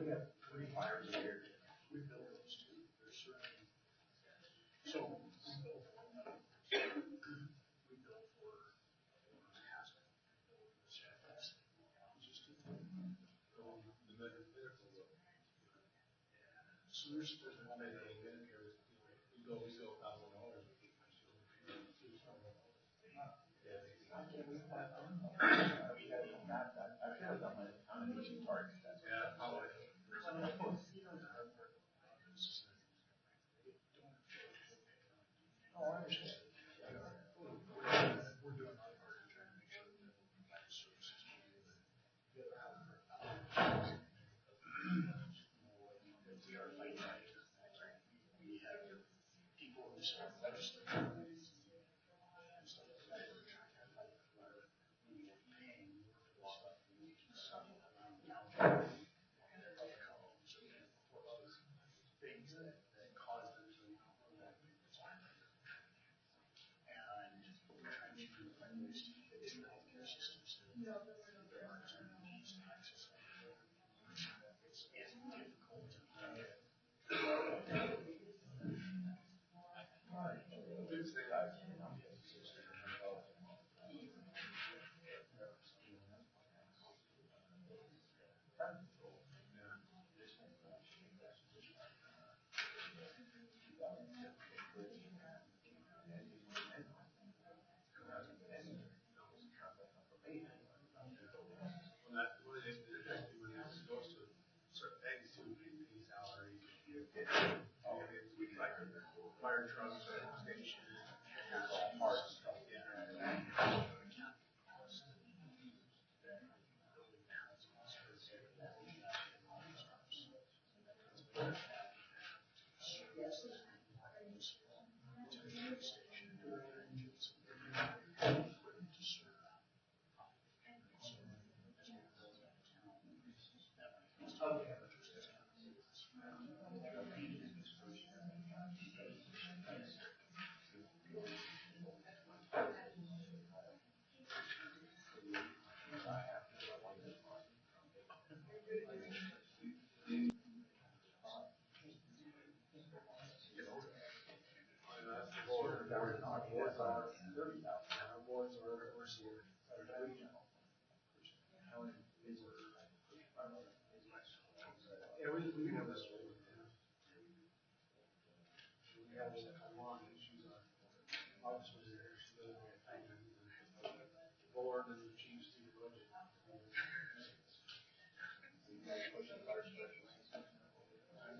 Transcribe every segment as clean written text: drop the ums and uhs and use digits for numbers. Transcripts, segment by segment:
we have 3 fires a year. We build those too. They're certain. So we build for hazard. So there's still one day that we get in here. We go $1,000. Oh, I understand. We're doing our part in trying to make sure that we provide services to the other. We are fighting. We have people who serve legislature. Things that cause them to and we're trying to find ways to get into healthcare systems that there are opportunities to access it. It's difficult. Fire trucks, station, all parts. Yeah, we can have this one. We have this one, she's our officer there, she's the board and the chiefs do the budget.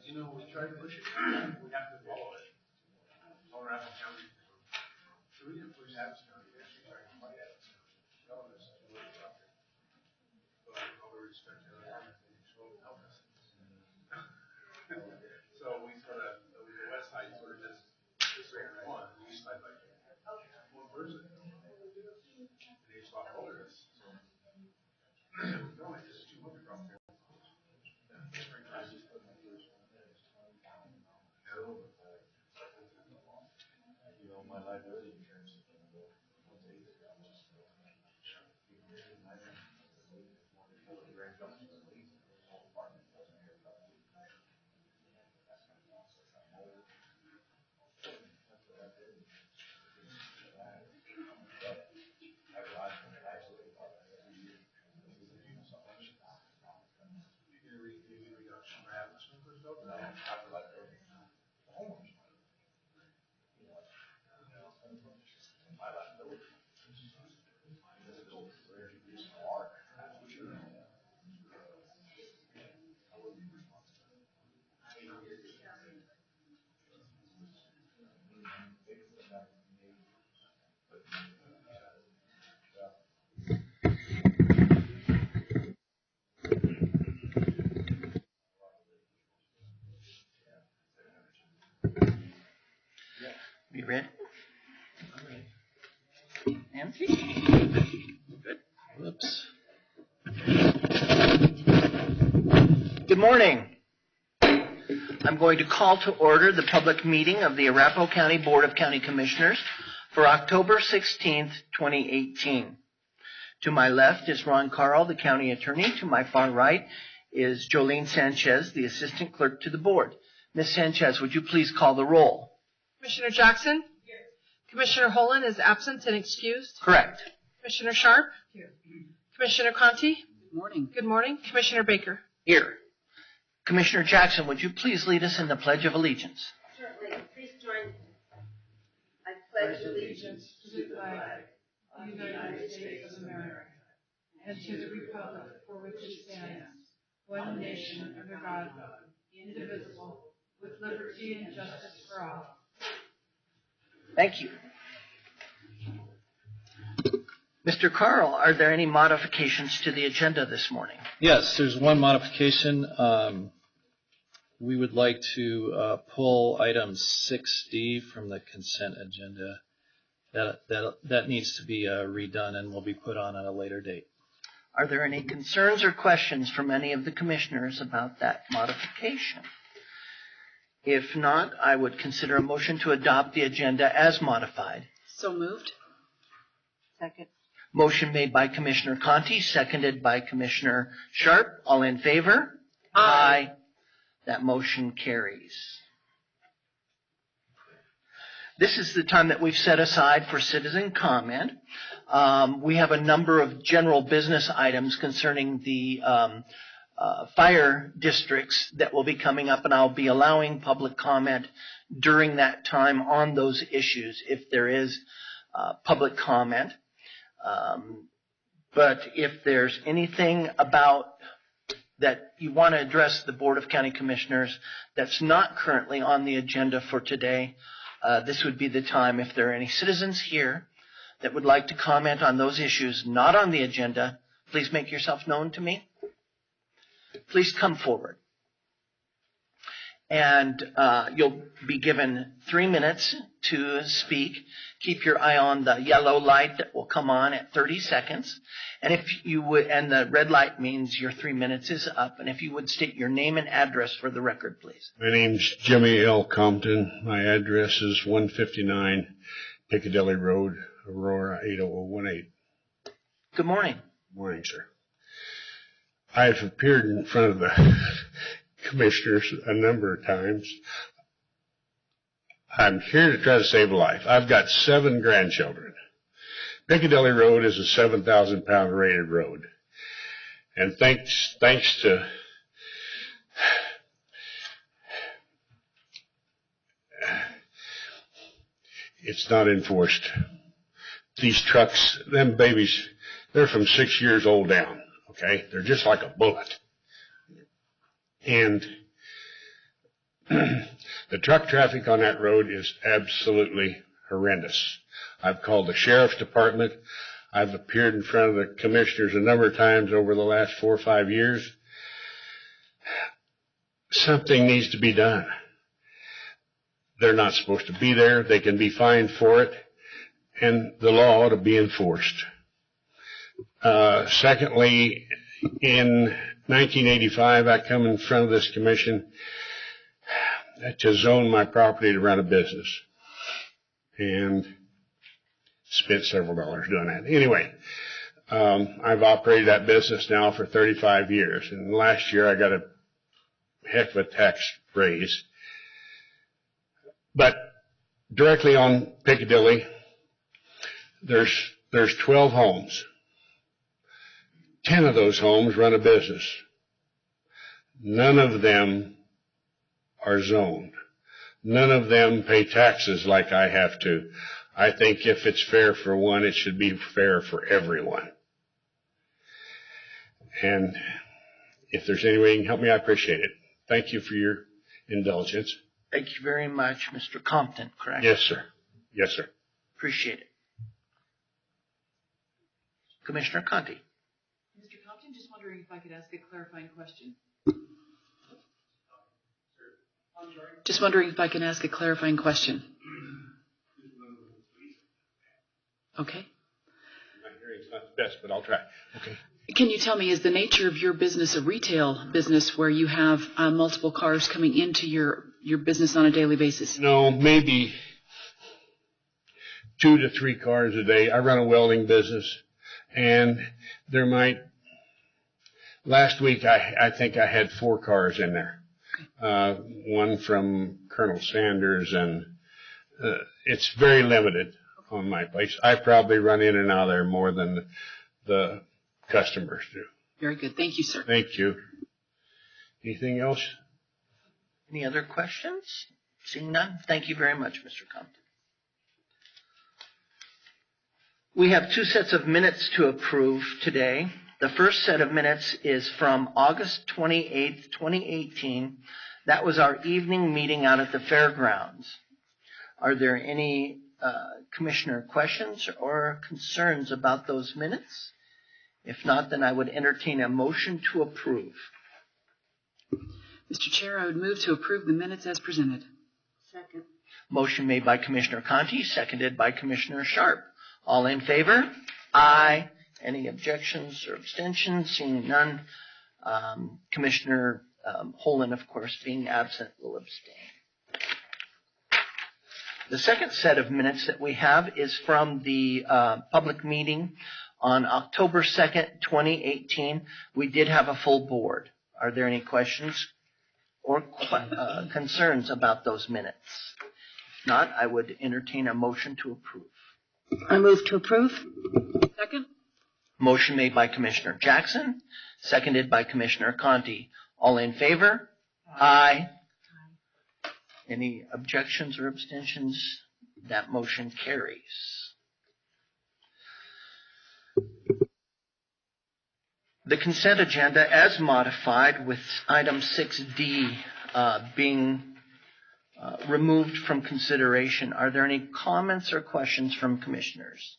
You know, we try to push it, we have to follow it. All around the county. So we didn't push Adams County, we actually tried to fight Adams County. Telling us to work out there. But all the respect to them, they will help us. So we sort of, the west side sort of just ran one, the east side like one person. And they just thought, oh, there's no, it's just 200 across there. You know, my liability insurance is going to go. You ready? I'm ready. Nancy? Good. Whoops. Good morning. I'm going to call to order the public meeting of the Arapahoe County Board of County Commissioners for October 16th, 2018. To my left is Ron Carl, the county attorney. To my far right is Jolene Sanchez, the Assistant Clerk to the Board. Ms. Sanchez, would you please call the roll? Commissioner Jackson? Here. Commissioner Holland is absent and excused. Correct. Commissioner Sharp? Here. Commissioner Conti? Good morning. Good morning. Commissioner Baker? Here. Commissioner Jackson, would you please lead us in the Pledge of Allegiance? Certainly. Please join me. I pledge allegiance to the flag of the United States of America and to the republic for which it stands, one nation under God, indivisible, with liberty and justice for all. Thank you. Mr. Carl, are there any modifications to the agenda this morning? Yes, there's one modification. We would like to pull item 6D from the consent agenda. That needs to be redone and will be put on at a later date. Are there any concerns or questions from any of the commissioners about that modification? If not, I would consider a motion to adopt the agenda as modified. So moved. second. Motion made by Commissioner Conti, seconded by Commissioner Sharp. All in favor? Aye. That motion carries. This is the time that we've set aside for citizen comment. We have a number of general business items concerning the fire districts that will be coming up, and I'll be allowing public comment during that time on those issues if there is public comment. But if there's anything about that you want to address the Board of County Commissioners that's not currently on the agenda for today, this would be the time. If there are any citizens here that would like to comment on those issues not on the agenda, please make yourself known to me. Please come forward. And you'll be given 3 minutes to speak. Keep your eye on the yellow light that will come on at 30 seconds. And if you would, and the red light means your 3 minutes is up. And if you would state your name and address for the record, please. My name's Jimmy L. Compton. My address is 159 Piccadilly Road, Aurora 80018. Good morning. Morning, sir. I've appeared in front of the commissioners a number of times. I'm here to try to save a life. I've got 7 grandchildren. Piccadilly Road is a 7,000-pound rated road. And thanks to it's not enforced. These trucks, them babies, they're from 6 years old down. Okay? They're just like a bullet. And the truck traffic on that road is absolutely horrendous. I've called the sheriff's department. I've appeared in front of the commissioners a number of times over the last 4 or 5 years. Something needs to be done. They're not supposed to be there. They can be fined for it. And the law ought to be enforced. Secondly, in 1985, I come in front of this commission to zone my property to run a business. And spent several dollars doing that. Anyway, I've operated that business now for 35 years. And last year I got a heck of a tax raise. But directly on Piccadilly, there's 12 homes. 10 of those homes run a business. None of them are zoned. None of them pay taxes like I have to. I think if it's fair for one, it should be fair for everyone. And if there's any way you can help me, I appreciate it. Thank you for your indulgence. Thank you very much, Mr. Compton, correct? Yes, sir. Yes, sir. Appreciate it. Commissioner Conti. Mr. Compton, just wondering if I could ask a clarifying question. Just wondering if I can ask a clarifying question. Okay. My hearing's not the best, but I'll try. Okay. Can you tell me, is the nature of your business a retail business where you have multiple cars coming into your business on a daily basis? No, maybe 2 to 3 cars a day. I run a welding business, and there might Last week, I think I had 4 cars in there. One from Colonel Sanders, and it's very limited on my place. I probably run in and out of there more than the customers do. Very good. Thank you, sir. Thank you. Anything else? Any other questions? Seeing none, thank you very much, Mr. Compton. We have 2 sets of minutes to approve today. The first set of minutes is from August 28th, 2018. That was our evening meeting out at the fairgrounds. Are there any commissioner questions or concerns about those minutes? If not, then I would entertain a motion to approve. Mr. Chair, I would move to approve the minutes as presented. Second. Motion made by Commissioner Conti, seconded by Commissioner Sharp. All in favor? Aye. Any objections or abstentions? Seeing none. Commissioner Holland, of course, being absent, will abstain. The second set of minutes that we have is from the public meeting on October 2nd, 2018. We did have a full board. Are there any questions or concerns about those minutes? If not, I would entertain a motion to approve. I move to approve. Second. Motion made by Commissioner Jackson, seconded by Commissioner Conti. All in favor? Aye. Any objections or abstentions? That motion carries. The consent agenda as modified, with item 6D being removed from consideration. Are there any comments or questions from commissioners?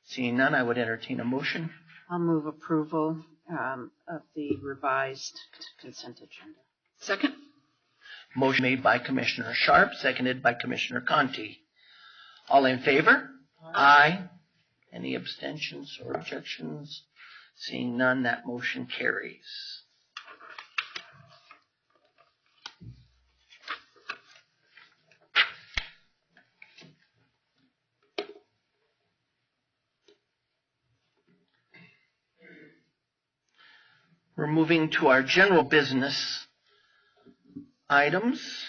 Seeing none, I would entertain a motion. I'll move approval of the revised consent agenda. Second. Motion made by Commissioner Sharp, seconded by Commissioner Conti. All in favor? Aye. Any abstentions or objections? Seeing none, that motion carries. We're moving to our general business items.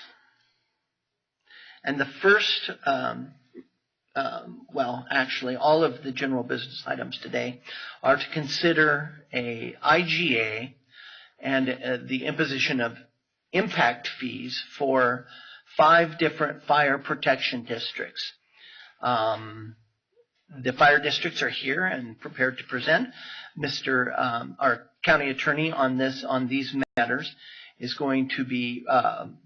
And the first, actually, all of the general business items today are to consider a IGA and the imposition of impact fees for 5 different fire protection districts. The fire districts are here and prepared to present. Our county attorney on these matters is going to be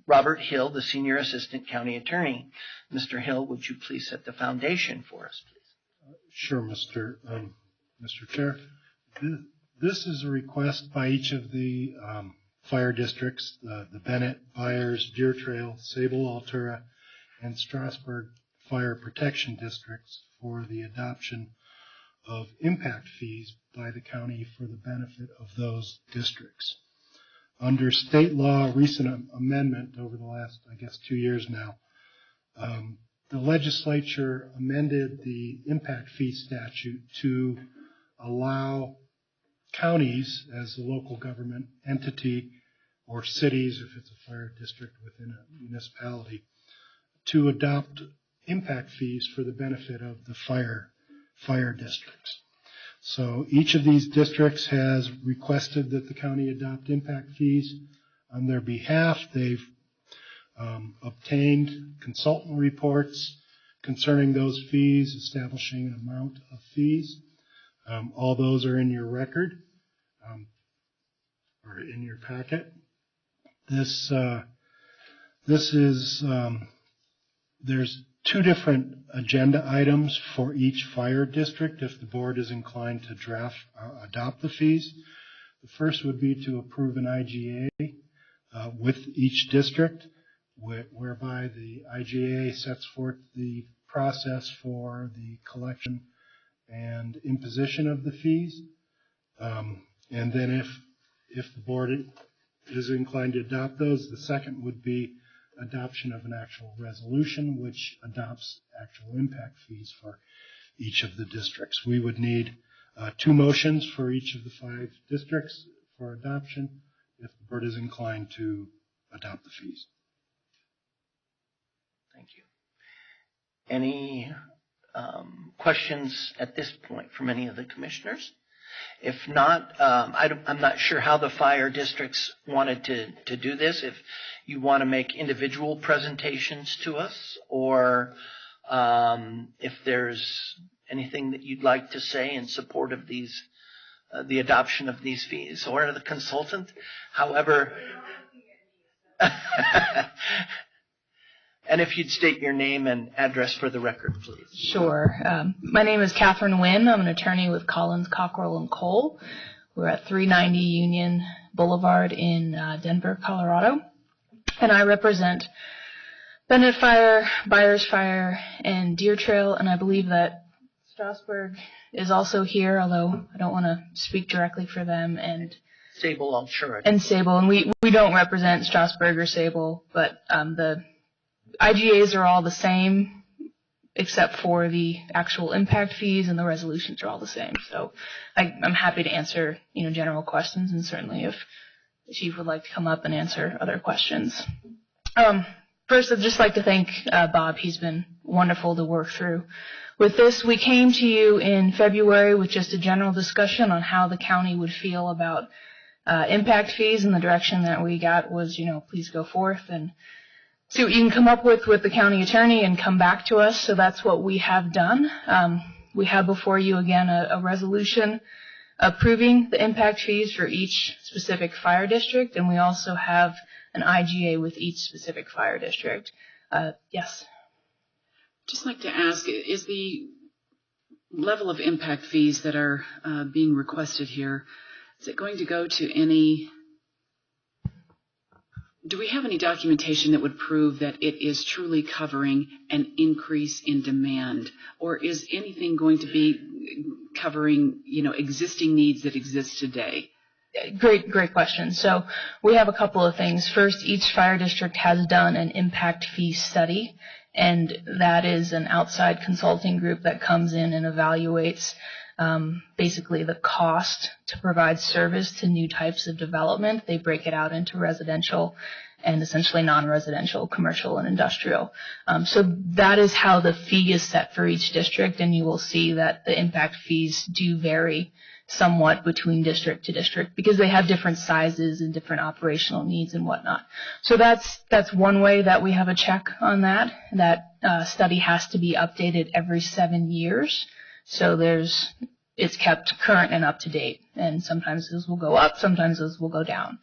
Robert Hill, the Senior Assistant County Attorney. Mr. Hill, would you please set the foundation for us, please? Sure, Mr. Chair. This is a request by each of the fire districts, the Bennett, Byers, Deer Trail, Sable, Altura, and Strasburg Fire Protection Districts, for the adoption of impact fees by the county for the benefit of those districts. Under state law, a recent amendment over the last, 2 years now, the legislature amended the impact fee statute to allow counties as a local government entity, or cities if it's a fire district within a municipality, to adopt impact fees for the benefit of the fire districts. So each of these districts has requested that the county adopt impact fees on their behalf. They've obtained consultant reports concerning those fees, establishing an amount of fees. All those are in your record, or in your packet. There's 2 different agenda items for each fire district if the board is inclined to adopt the fees. The first would be to approve an IGA with each district, whereby the IGA sets forth the process for the collection and imposition of the fees. And then if the board is inclined to adopt those, the second would be adoption of an actual resolution which adopts actual impact fees for each of the districts. We would need 2 motions for each of the 5 districts for adoption if the board is inclined to adopt the fees. Thank you. Any questions at this point from any of the commissioners? If not, I'm not sure how the fire districts wanted to do this. If you want to make individual presentations to us, or if there's anything that you'd like to say in support of these, the adoption of these fees, or the consultant. However, and if you'd state your name and address for the record, please. Sure. My name is Catherine Wynn. I'm an attorney with Collins, Cockrell, and Cole. We're at 390 Union Boulevard in Denver, Colorado. And I represent Bennett Fire, Byers Fire, and Deer Trail. And I believe that Strasburg is also here, although I don't want to speak directly for them. And Sable, I'm sure. And Sable. And we don't represent Strasburg or Sable, but the IGAs are all the same, except for the actual impact fees, and the resolutions are all the same. So I'm happy to answer, general questions, and certainly if the chief would like to come up and answer other questions. First, I'd just like to thank Bob. He's been wonderful to work through. With this, we came to you in February with just a general discussion on how the county would feel about impact fees, and the direction that we got was, please go forth and see what you can come up with the county attorney and come back to us. So that's what we have done. We have before you again a resolution approving the impact fees for each specific fire district, and we also have an IGA with each specific fire district. Yes. Just like to ask, is the level of impact fees that are being requested here, is it going to go to any? Do we have any documentation that would prove that it is truly covering an increase in demand, or is anything going to be covering, existing needs that exist today? Great question. So we have a couple of things. First, each fire district has done an impact fee study, and that is an outside consulting group that comes in and evaluates basically the cost to provide service to new types of development. They break it out into residential and essentially non-residential, commercial, and industrial. So that is how the fee is set for each district, and you will see that the impact fees do vary somewhat between district to district because they have different sizes and different operational needs and whatnot. So that's one way that we have a check on that. That study has to be updated every 7 years. So it's kept current and up to date, and sometimes those will go up, sometimes those will go down.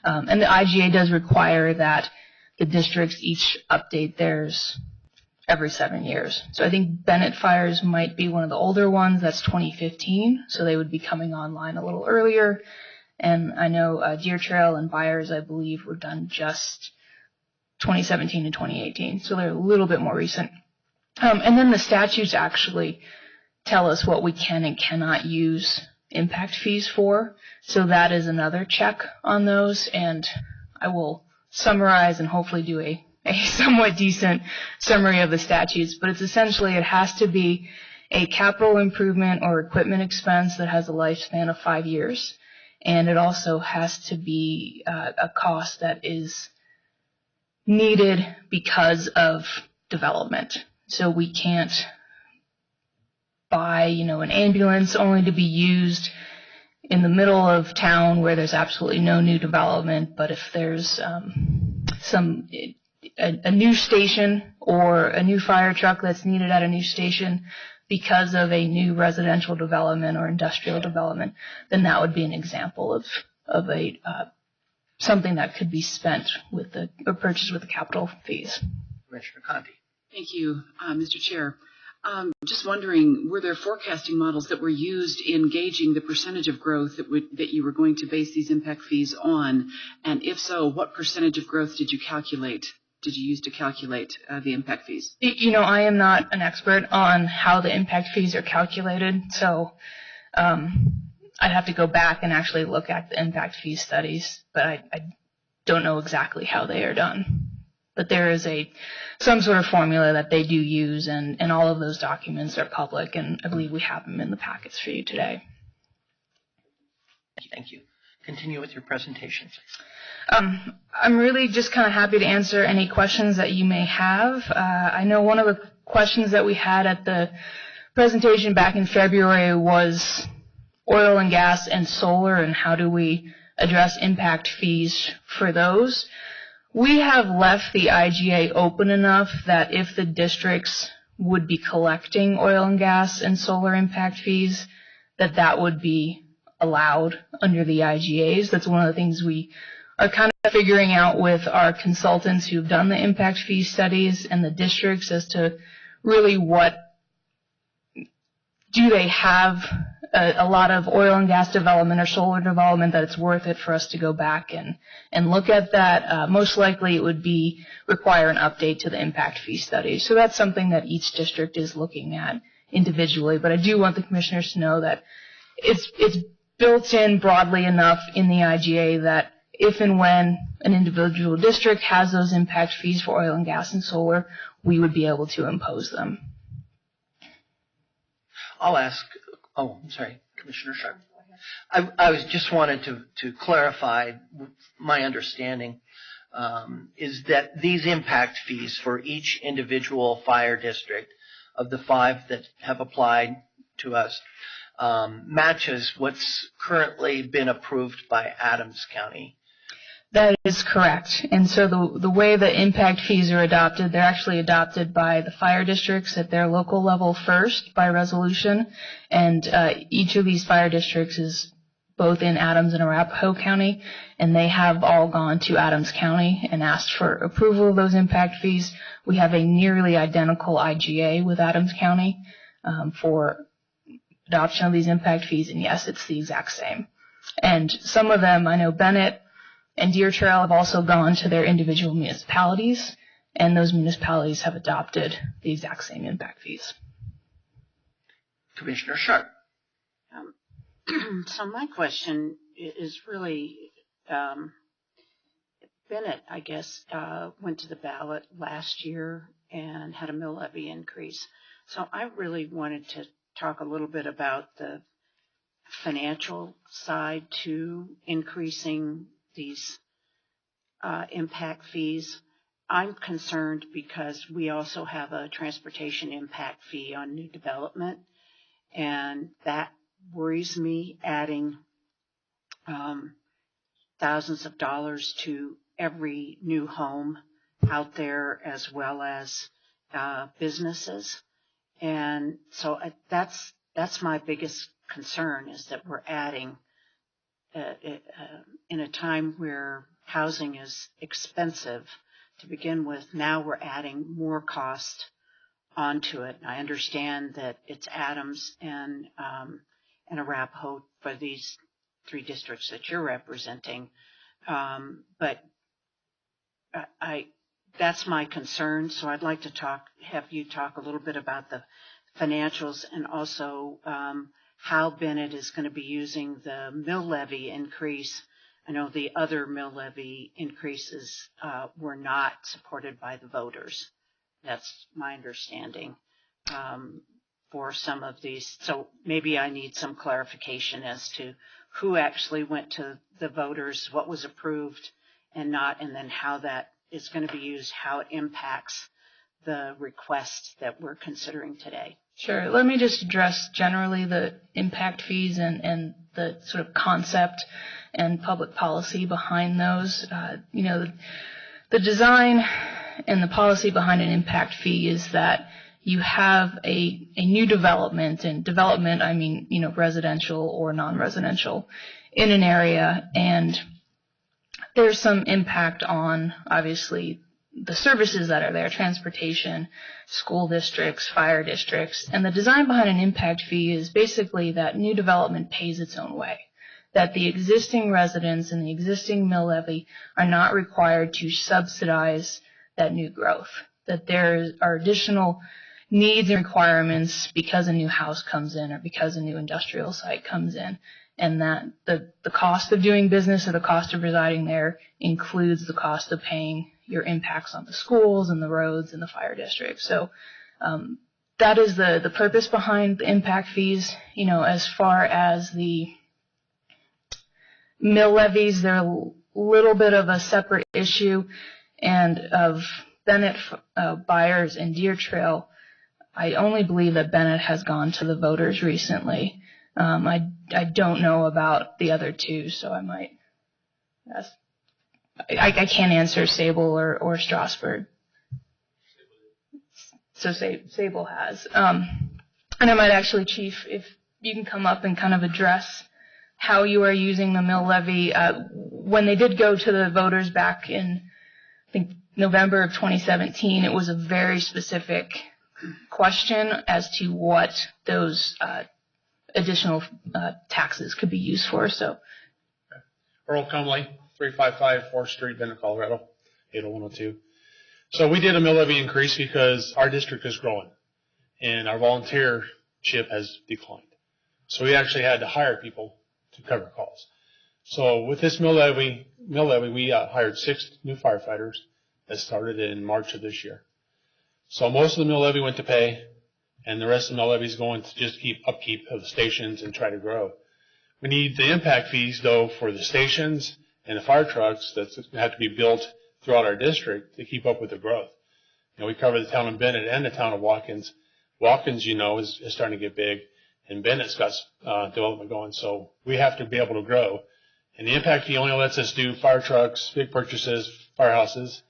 And the IGA does require that the districts each update theirs every 7 years. So I think Bennett Fires might be one of the older ones. That's 2015, so they would be coming online a little earlier. And I know Deer Trail and Byers, I believe, were done just 2017 and 2018, so they're a little bit more recent. And then the statutes actually tell us what we can and cannot use impact fees for. So that is another check on those, and I will summarize and hopefully do a somewhat decent summary of the statutes, but it's essentially it has to be a capital improvement or equipment expense that has a lifespan of 5 years, and it also has to be a cost that is needed because of development. So we can't buy, an ambulance only to be used in the middle of town where there's absolutely no new development. But if there's a new station or a new fire truck that's needed at a new station because of a new residential development or industrial development, then that would be an example of a something that could be spent or purchased with the capital fees. Commissioner Conti. Thank you, Mr. Chair. Just wondering, were there forecasting models that were used in gauging the percentage of growth that you were going to base these impact fees on? And if so, what percentage of growth did you use to calculate the impact fees? I am not an expert on how the impact fees are calculated, so I'd have to go back and actually look at the impact fee studies, but I don't know exactly how they are done. But there is some sort of formula that they do use, and all of those documents are public, and I believe we have them in the packets for you today. Thank you. continue with your presentations. I'm really just kind of happy to answer any questions that you may have. I know one of the questions that we had at the presentation back in February was oil and gas and solar, and how do we address impact fees for those. We have left the IGA open enough that if the districts would be collecting oil and gas and solar impact fees, that would be allowed under the IGAs. That's one of the things we are kind of figuring out with our consultants who've done the impact fee studies and the districts as to really what do they have a lot of oil and gas development or solar development that it's worth it for us to go back and look at that. Most likely it would require an update to the impact fee study. So that's something that each district is looking at individually. But I do want the commissioners to know that it's built in broadly enough in the IGA that if and when an individual district has those impact fees for oil and gas and solar, we would be able to impose them. I'll ask, I'm sorry, Commissioner Sharp. I was just wanted to clarify my understanding is that these impact fees for each individual fire district of the 5 that have applied to us matches what's currently been approved by Adams County. That is correct. And so the way the impact fees are adopted, they're actually adopted by the fire districts at their local level first by resolution. And each of these fire districts is both in Adams and Arapahoe County, and they have all gone to Adams County and asked for approval of those impact fees. We have a nearly identical IGA with Adams County for adoption of these impact fees, and yes, it's the exact same. And some of them, I know Bennett and Deer Trail have also gone to their individual municipalities, and those municipalities have adopted the exact same impact fees. Commissioner Sharp. So my question is really, Bennett, I guess, went to the ballot last year and had a mill levy increase. So I really wanted to talk a little bit about the financial side to increasing these impact fees. I'm concerned because we also have a transportation impact fee on new development, and that worries me, adding thousands of dollars to every new home out there as well as businesses. And so that's my biggest concern, is that we're adding in a time where housing is expensive to begin with. Now we're adding more cost onto it. I understand that it's Adams and Arapahoe for these 3 districts that you're representing, but that's my concern. So I'd like to have you talk a little bit about the financials, and also how Bennett is going to be using the mill levy increase. I know the other mill levy increases were not supported by the voters. That's my understanding for some of these. So maybe I need some clarification as to who actually went to the voters, what was approved and not, and then how that is going to be used, how it impacts the request that we're considering today. Sure. Let me just address generally the impact fees and the sort of concept and public policy behind those. The design and the policy behind an impact fee is that you have a new development, and development, I mean, residential or non-residential, in an area, and there's some impact on, obviously, the services that are there, transportation, school districts, fire districts. And the design behind an impact fee is basically that new development pays its own way, that the existing residents and the existing mill levy are not required to subsidize that new growth, that there are additional needs and requirements because a new house comes in or because a new industrial site comes in, and that the cost of doing business or the cost of residing there includes the cost of paying your impacts on the schools and the roads and the fire district. So that is the purpose behind the impact fees. As far as the Mill levies, they're a little bit of a separate issue, and of Bennett, Byers, and Deer Trail, I only believe that Bennett has gone to the voters recently. I don't know about the other two, so I might ask. I can't answer Sable or Strasburg. So Sable has. And I might actually, Chief, if you can come up and kind of address how you are using the mill levy. When they did go to the voters back in, I think, November of 2017, it was a very specific question as to what those additional taxes could be used for. So, Earl Cumley, 355 4th Street, Bennett, Colorado, 80102. So we did a mill levy increase because our district is growing and our volunteership has declined. So we actually had to hire people to cover calls. So with this mill levy, we hired 6 new firefighters that started in March of this year. So most of the mill levy went to pay, and the rest of the mill levy is going to just keep upkeep of the stations and try to grow. We need the impact fees, though, for the stations and the fire trucks that have to be built throughout our district to keep up with the growth. You know, we cover the town of Bennett and the town of Watkins. Watkins, you know, is starting to get big, and Bennett's got development going, so we have to be able to grow. And the impact fee only lets us do fire trucks, big purchases, firehouses,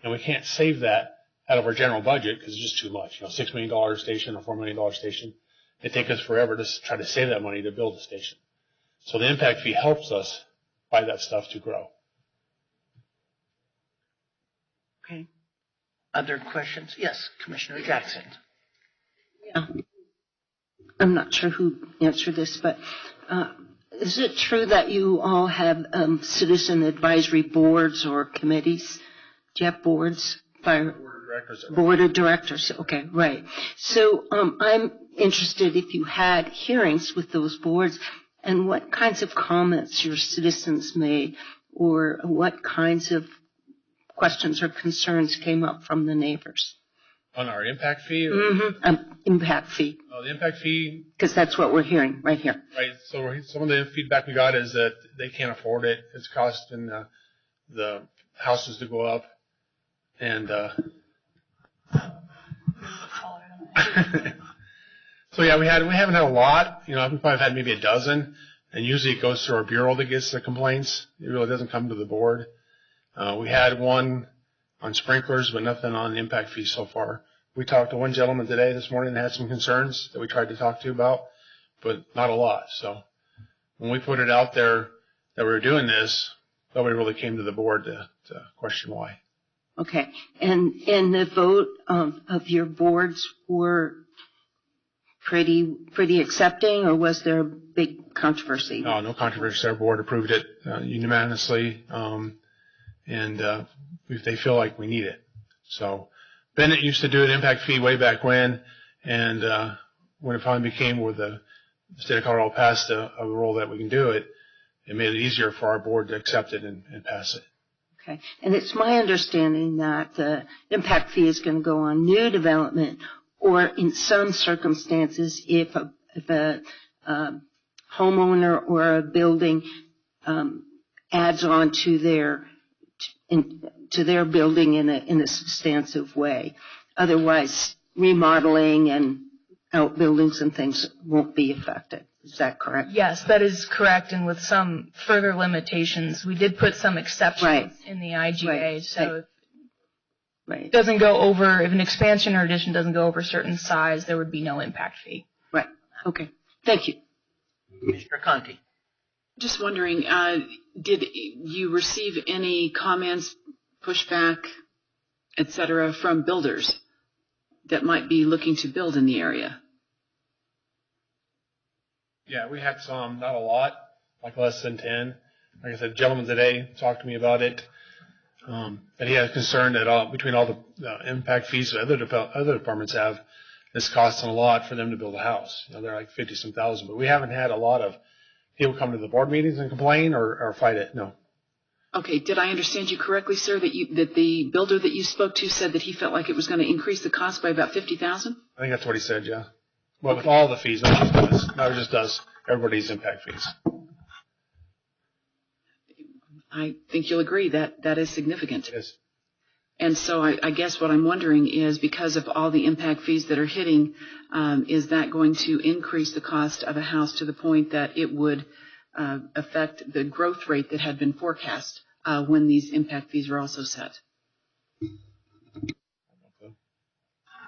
and we can't save that out of our general budget because it's just too much. You know, $6 million station or $4 million station. It takes us forever to try to save that money to build a station. So the impact fee helps us buy that stuff to grow. Okay. Other questions? Yes, Commissioner Jackson. Yeah. I'm not sure who answered this, but is it true that you all have citizen advisory boards or committees? Do you have boards? Board of directors. Okay, right. So I'm interested if you had hearings with those boards and what kinds of comments your citizens made or what kinds of questions or concerns came up from the neighbors. On our impact fee? Impact fee. Oh, the impact fee. Because that's what we're hearing right here. Right. So some of the feedback we got is that they can't afford it. It's costing the houses to go up. And so yeah, we haven't had a lot. You know, we probably had maybe a dozen, and usually it goes through our bureau that gets the complaints. It really doesn't come to the board. We had one on sprinklers, but nothing on the impact fee so far. We talked to one gentleman this morning that had some concerns that we tried to talk to about, but not a lot. So when we put it out there that we were doing this, nobody really came to the board to question why. Okay. And the vote of your boards were pretty accepting, or was there a big controversy? No controversy. Our board approved it unanimously, and they feel like we need it. So Bennett used to do an impact fee way back when, and when it finally became where the state of Colorado passed a rule that we can do it, it made it easier for our board to accept it and pass it. Okay. And it's my understanding that the impact fee is going to go on new development, or in some circumstances, if a homeowner or a building adds on to their building in a substantive way. Otherwise, remodeling and outbuildings and things won't be affected. Is that correct? Yes, that is correct, and with some further limitations. We did put some exceptions in the IGA, so if it doesn't go over, if an expansion or addition doesn't go over a certain size, there would be no impact fee. Right. Okay. Thank you. Commissioner Conti. Just wondering, did you receive any comments, pushback, et cetera, from builders that might be looking to build in the area? Yeah, we had some, not a lot, like less than 10. Like I said, a gentleman today talked to me about it, that he had a concern that between all the impact fees that other departments have, it's costing a lot for them to build a house. You know, they're like 50-some thousand, but we haven't had a lot of people come to the board meetings and complain or fight it. No. Okay. Did I understand you correctly, sir, that the builder that you spoke to said that he felt like it was going to increase the cost by about $50,000? I think that's what he said. Yeah. Well, with all the fees, not just us, everybody's impact fees. I think you'll agree that that is significant. Yes. And so I guess what I'm wondering is, because of all the impact fees that are hitting, is that going to increase the cost of a house to the point that it would affect the growth rate that had been forecast when these impact fees are also set?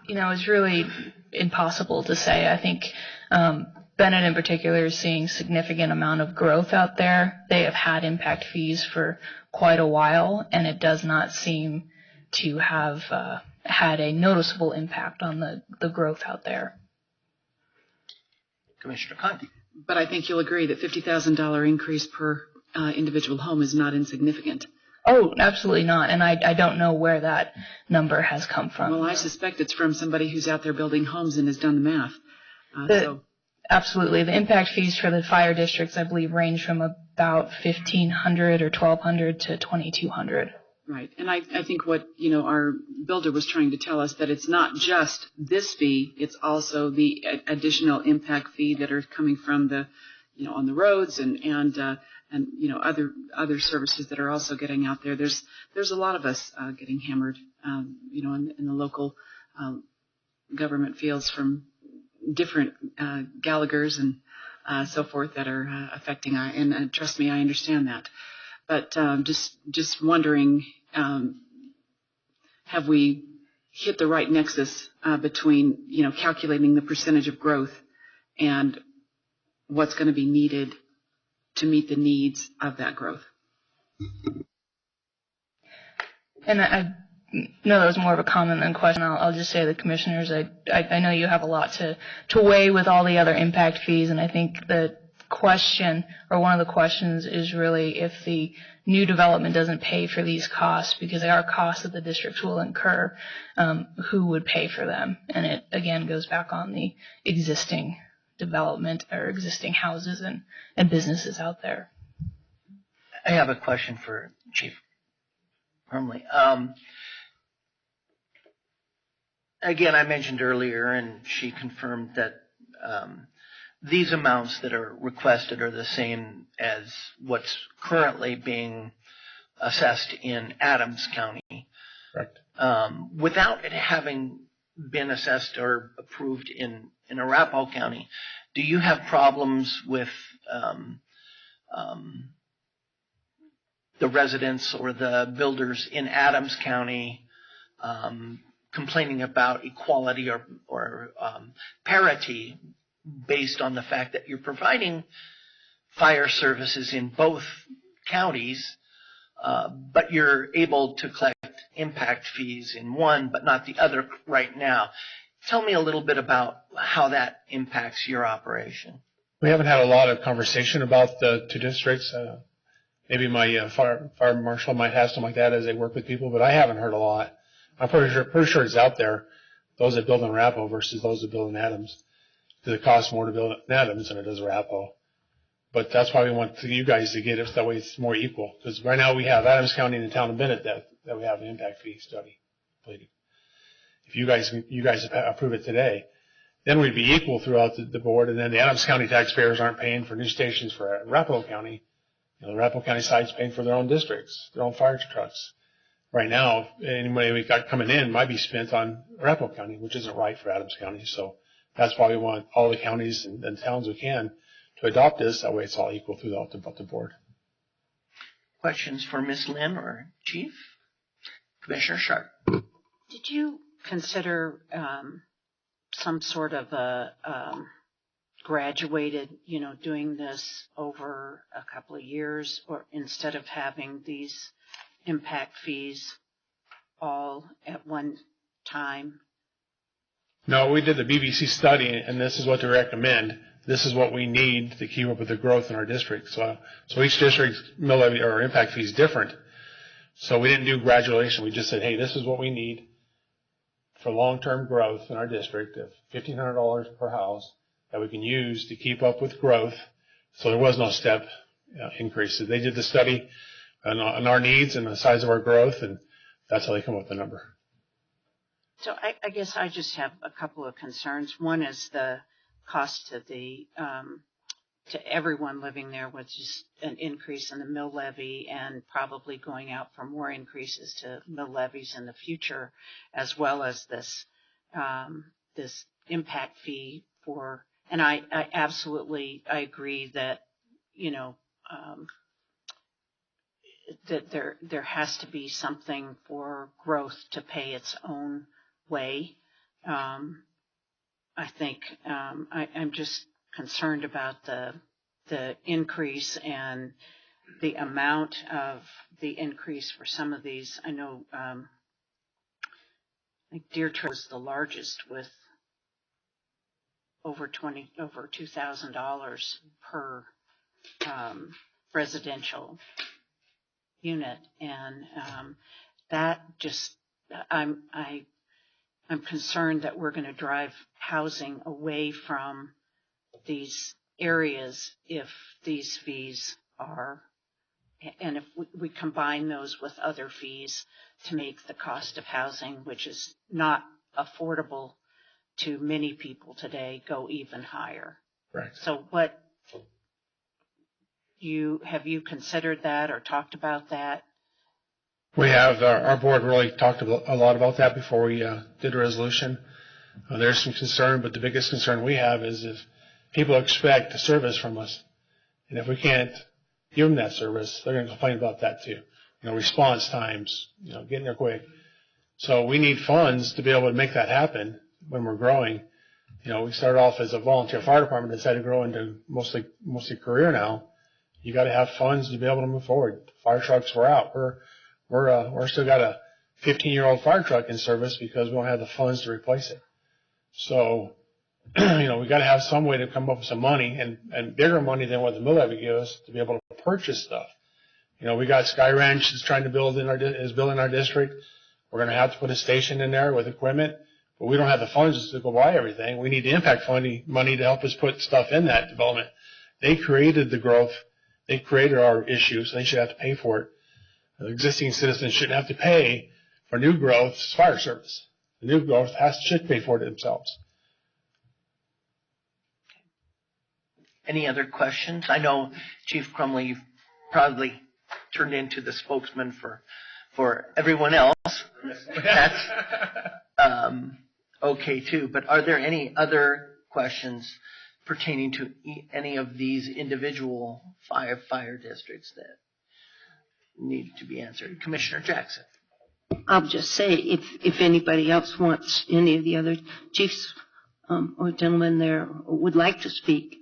It's really impossible to say. I think Bennett in particular is seeing significant amount of growth out there. They have had impact fees for quite a while, and it does not seem to have had a noticeable impact on the growth out there. Commissioner Conti. But I think you'll agree that $50,000 increase per individual home is not insignificant. Oh, absolutely not. And I don't know where that number has come from. Well, I suspect it's from somebody who's out there building homes and has done the math. Absolutely. The impact fees for the fire districts, I believe, range from about $1,500 or $1,200 to $2,200. Right. And I think what, our builder was trying to tell us, that it's not just this fee, it's also the additional impact fee that are coming from the, on the roads and other services that are also getting out there. There's a lot of us getting hammered, in the local government fields from different Gallaghers and so forth that are affecting. And trust me, I understand that. But just wondering, have we hit the right nexus between calculating the percentage of growth and what's going to be needed to meet the needs of that growth? And I know that was more of a comment than a question. I'll just say to the commissioners, I know you have a lot to weigh with all the other impact fees, and I think the question, or one of the questions, is really if the new development doesn't pay for these costs, because they are costs that the districts will incur, who would pay for them? And it, again, goes back on the existing development or existing houses and businesses out there. I have a question for Chief Hermley. Again, I mentioned earlier, and she confirmed that these amounts that are requested are the same as what's currently being assessed in Adams County. Correct. Without it having been assessed or approved in Arapahoe County, do you have problems with the residents or the builders in Adams County complaining about equality or parity based on the fact that you're providing fire services in both counties, but you're able to collect impact fees in one but not the other right now? Tell me a little bit about how that impacts your operation. We haven't had a lot of conversation about the two districts. Maybe my fire marshal might have something like that as they work with people, but I haven't heard a lot. I'm pretty sure it's out there, those that build in Arapahoe versus those that build in Adams. Because it costs more to build in Adams than it does Arapahoe. But that's why we want you guys to get it, so that way it's more equal. Because right now we have Adams County and the town of Bennett that we have an impact fee study completed. If you guys approve it today, then we'd be equal throughout the board, and then the Adams County taxpayers aren't paying for new stations for Arapahoe County. The Arapahoe County side's paying for their own districts, their own fire trucks. Right now, any money we got coming in might be spent on Arapahoe County, which isn't right for Adams County. So that's why we want all the counties and towns we can to adopt this. That way it's all equal throughout the board. Questions for Ms. Lynn or Chief? Commissioner Sharp. Did you consider some sort of a graduated, doing this over a couple of years, or instead of having these impact fees all at one time? No, we did the BBC study, and this is what they recommend. This is what we need to keep up with the growth in our district. So each district's mill levy or impact fee is different. So we didn't do graduation. We just said, hey, this is what we need for long-term growth in our district of $1,500 per house that we can use to keep up with growth. So there was no step increases. They did the study on our needs and the size of our growth, and that's how they come up with the number. So I guess I just have a couple of concerns. One is the cost to the to everyone living there with just an increase in the mill levy and probably going out for more increases to mill levies in the future, as well as this this impact fee for. And I absolutely agree that that there has to be something for growth to pay its own way. I think I'm just concerned about the increase and the amount of the increase for some of these. I know I think Deer Trail is the largest with over $2,000 per residential unit, and that just I'm concerned that we're going to drive housing away from these areas if these fees are, and if we combine those with other fees to make the cost of housing, which is not affordable to many people today, go even higher. Right. So have you considered that or talked about that? We have. Our board really talked a lot about that before we did a resolution. There's some concern, but the biggest concern we have is if people expect a service from us, and if we can't give them that service, they're going to complain about that too. Response times, getting there quick. So we need funds to be able to make that happen when we're growing. We started off as a volunteer fire department, decided to grow into mostly career now. You got to have funds to be able to move forward. Fire trucks were out. We're still got a 15-year-old fire truck in service because we don't have the funds to replace it. So, we got to have some way to come up with some money and bigger money than what the mill levy gives us to be able to purchase stuff. We got Sky Ranch is trying to build building our district. We're going to have to put a station in there with equipment, but we don't have the funds to go buy everything. We need the impact fund money to help us put stuff in that development. They created the growth. They created our issues. So they should have to pay for it. The existing citizens shouldn't have to pay for new growth fire service. The new growth should pay for it themselves. Any other questions? I know, Chief Crumley, you've probably turned into the spokesman for everyone else. That's okay too. But are there any other questions pertaining to any of these individual fire districts that need to be answered? Commissioner Jackson. I'll just say, if anybody else wants, any of the other chiefs or gentlemen there would like to speak,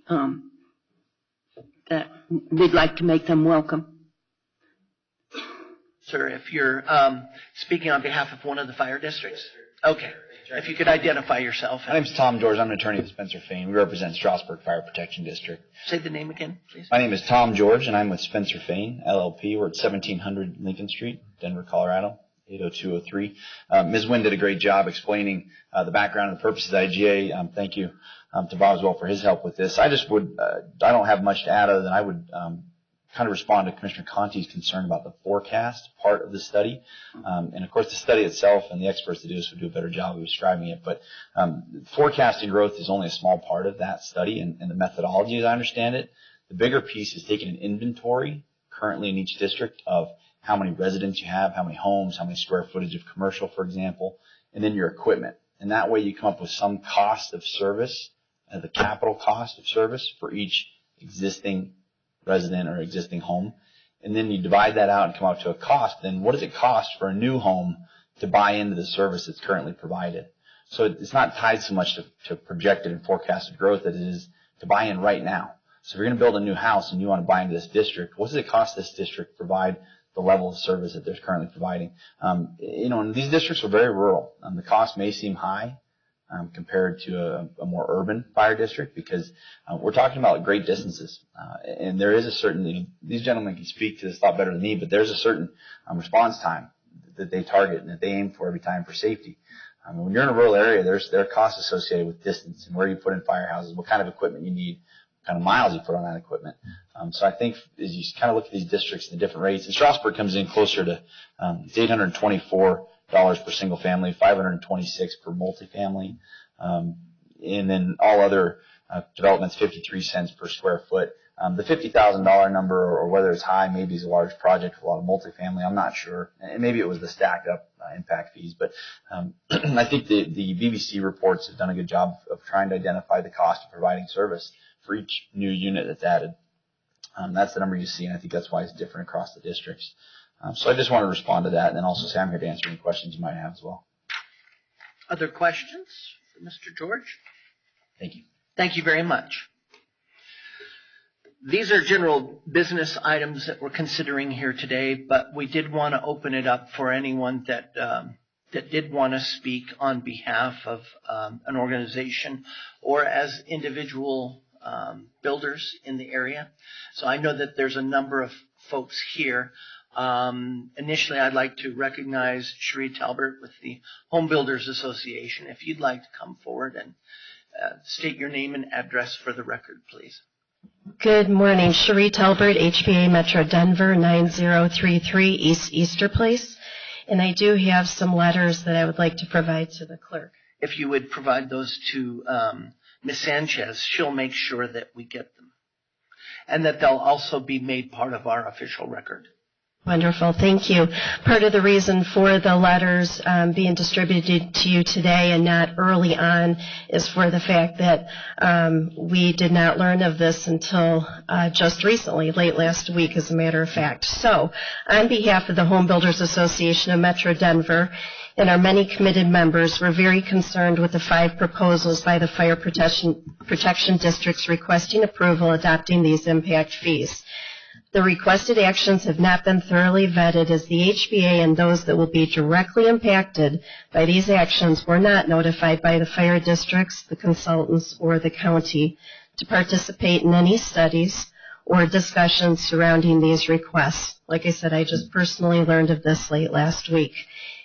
that we'd like to make them welcome. Sir, if you're speaking on behalf of one of the fire districts. Okay. If you could identify yourself. My name is Tom George. I'm an attorney with Spencer Fane. We represent Strasburg Fire Protection District. Say the name again, please. My name is Tom George, and I'm with Spencer Fane, LLP. We're at 1700 Lincoln Street, Denver, Colorado, 80203. Ms. Wynn did a great job explaining the background and the purposes of IGA. Thank you to Bob as well for his help with this. I don't have much to add other than I would kind of respond to Commissioner Conti's concern about the forecast part of the study. And of course, the study itself and the experts that do this would do a better job of describing it. But forecasting growth is only a small part of that study and the methodology, as I understand it. The bigger piece is taking an inventory currently in each district of how many residents you have, how many homes, how many square footage of commercial, for example, and then your equipment. And that way you come up with some cost of service, the capital cost of service for each existing resident or existing home, and then you divide that out and come up to a cost. Then what does it cost for a new home to buy into the service that's currently provided? So it's not tied so much to projected and forecasted growth as it is to buy in right now. So if you're going to build a new house and you want to buy into this district, what does it cost this district to provide the level of service that they're currently providing? And these districts are very rural. The cost may seem high compared to a more urban fire district because we're talking about great distances. And there is a certain, these gentlemen can speak to this a lot better than me, but there's a certain response time that they target and that they aim for every time for safety. When you're in a rural area, there are costs associated with distance and where you put in firehouses, what kind of equipment you need, what kind of miles you put on that equipment. So I think as you kind of look at these districts and the different rates, and Strasburg comes in closer to it's $824 per single family, $526 per multifamily, and then all other Development's 53 cents per square foot. The $50,000 number, or whether it's high, maybe it's a large project for a lot of multifamily. I'm not sure. And maybe it was the stacked up impact fees. But I think the BBC reports have done a good job of trying to identify the cost of providing service for each new unit that's added. That's the number you see, and I think that's why it's different across the districts. So I just want to respond to that, and then also say I'm here to answer any questions you might have as well. Other questions for Mr. George? Thank you. Thank you very much. These are general business items that we're considering here today, but we did want to open it up for anyone that did want to speak on behalf of an organization or as individual builders in the area. So I know that there's a number of folks here. Initially, I'd like to recognize Cherie Talbert with the Home Builders Association. If you'd like to come forward and state your name and address for the record, please. Good morning. Cherie Talbert, HBA Metro Denver, 9033 East Easter Place. And I do have some letters that I would like to provide to the clerk. If you would provide those to Ms. Sanchez, she'll make sure that we get them and that they'll also be made part of our official record. Wonderful. Thank you. Part of the reason for the letters being distributed to you today and not early on is for the fact that we did not learn of this until just recently, late last week, as a matter of fact. So, on behalf of the Home Builders Association of Metro Denver and our many committed members, we're very concerned with the 5 proposals by the fire protection districts requesting approval adopting these impact fees. The requested actions have not been thoroughly vetted, as the HBA and those that will be directly impacted by these actions were not notified by the fire districts, the consultants, or the county to participate in any studies or discussions surrounding these requests. Like I said, I just personally learned of this late last week.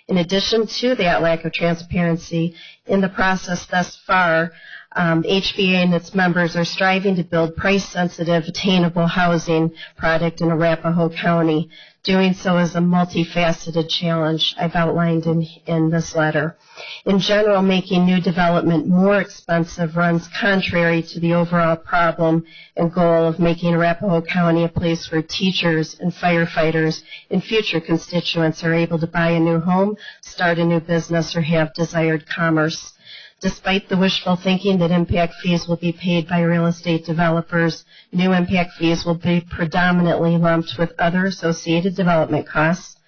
In addition to that lack of transparency in the process thus far, HBA and its members are striving to build price-sensitive, attainable housing product in Arapahoe County. Doing so is a multifaceted challenge I've outlined in this letter. In general, making new development more expensive runs contrary to the overall problem and goal of making Arapahoe County a place where teachers and firefighters and future constituents are able to buy a new home, start a new business, or have desired commerce. Despite the wishful thinking that impact fees will be paid by real estate developers, new impact fees will be predominantly lumped with other associated development costs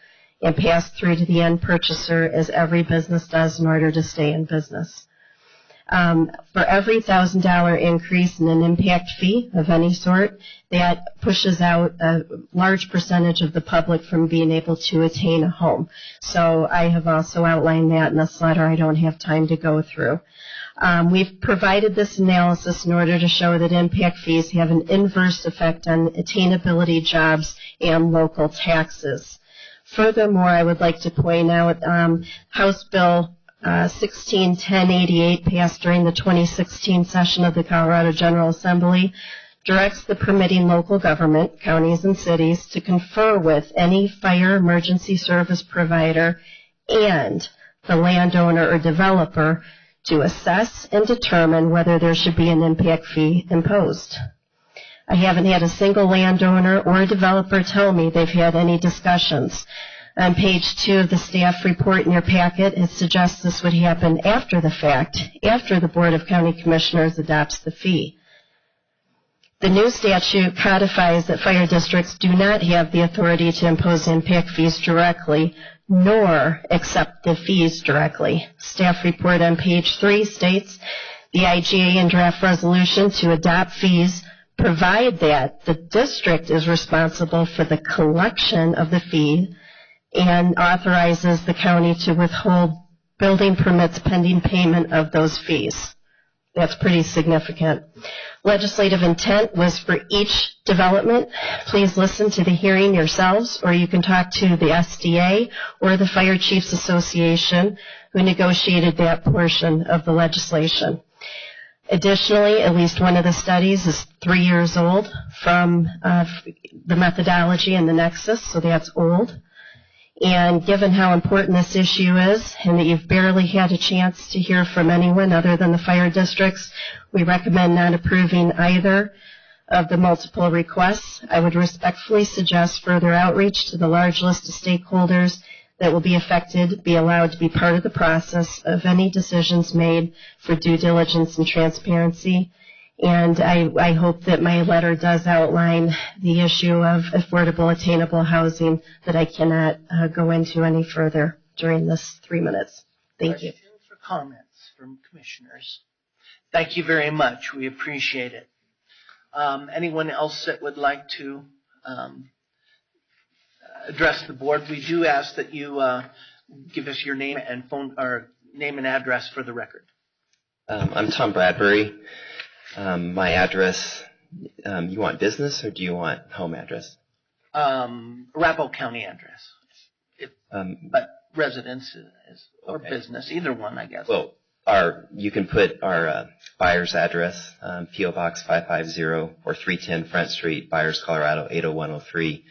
and passed through to the end purchaser, as every business does in order to stay in business. For every $1,000 increase in an impact fee of any sort, that pushes out a large percentage of the public from being able to attain a home. So I have also outlined that in this letter. I don't have time to go through. We've provided this analysis in order to show that impact fees have an inverse effect on attainability, jobs, and local taxes. Furthermore, I would like to point out House Bill 161088, passed during the 2016 session of the Colorado General Assembly, directs the permitting local government, counties and cities, to confer with any fire emergency service provider and the landowner or developer to assess and determine whether there should be an impact fee imposed. I haven't had a single landowner or developer tell me they've had any discussions. On page 2 of the staff report in your packet, it suggests this would happen after the fact, after the Board of County Commissioners adopts the fee. The new statute codifies that fire districts do not have the authority to impose impact fees directly, nor accept the fees directly. Staff report on page 3 states the IGA and draft resolution to adopt fees provide that the district is responsible for the collection of the fee and authorizes the county to withhold building permits pending payment of those fees. That's pretty significant. Legislative intent was for each development. Please listen to the hearing yourselves, or you can talk to the SDA or the Fire Chiefs Association, who negotiated that portion of the legislation. Additionally, at least one of the studies is 3 years old from the methodology and the nexus, so that's old. And given how important this issue is, and that you've barely had a chance to hear from anyone other than the fire districts, we recommend not approving either of the multiple requests. I would respectfully suggest further outreach to the large list of stakeholders that will be affected be allowed to be part of the process of any decisions made for due diligence and transparency. And I hope that my letter does outline the issue of affordable, attainable housing that I cannot go into any further during this 3 minutes. Thank you. Questions or comments from commissioners? Thank you very much. We appreciate it. Anyone else that would like to address the board? We do ask that you give us your name and phone or name and address for the record. I'm Tom Bradbury. My address, you want business or do you want home address? Arapahoe County address. But residence or okay. Business, either one, I guess. Well, you can put our buyer's address, P.O. Box 550 or 310 Front Street, Byers, Colorado 80103.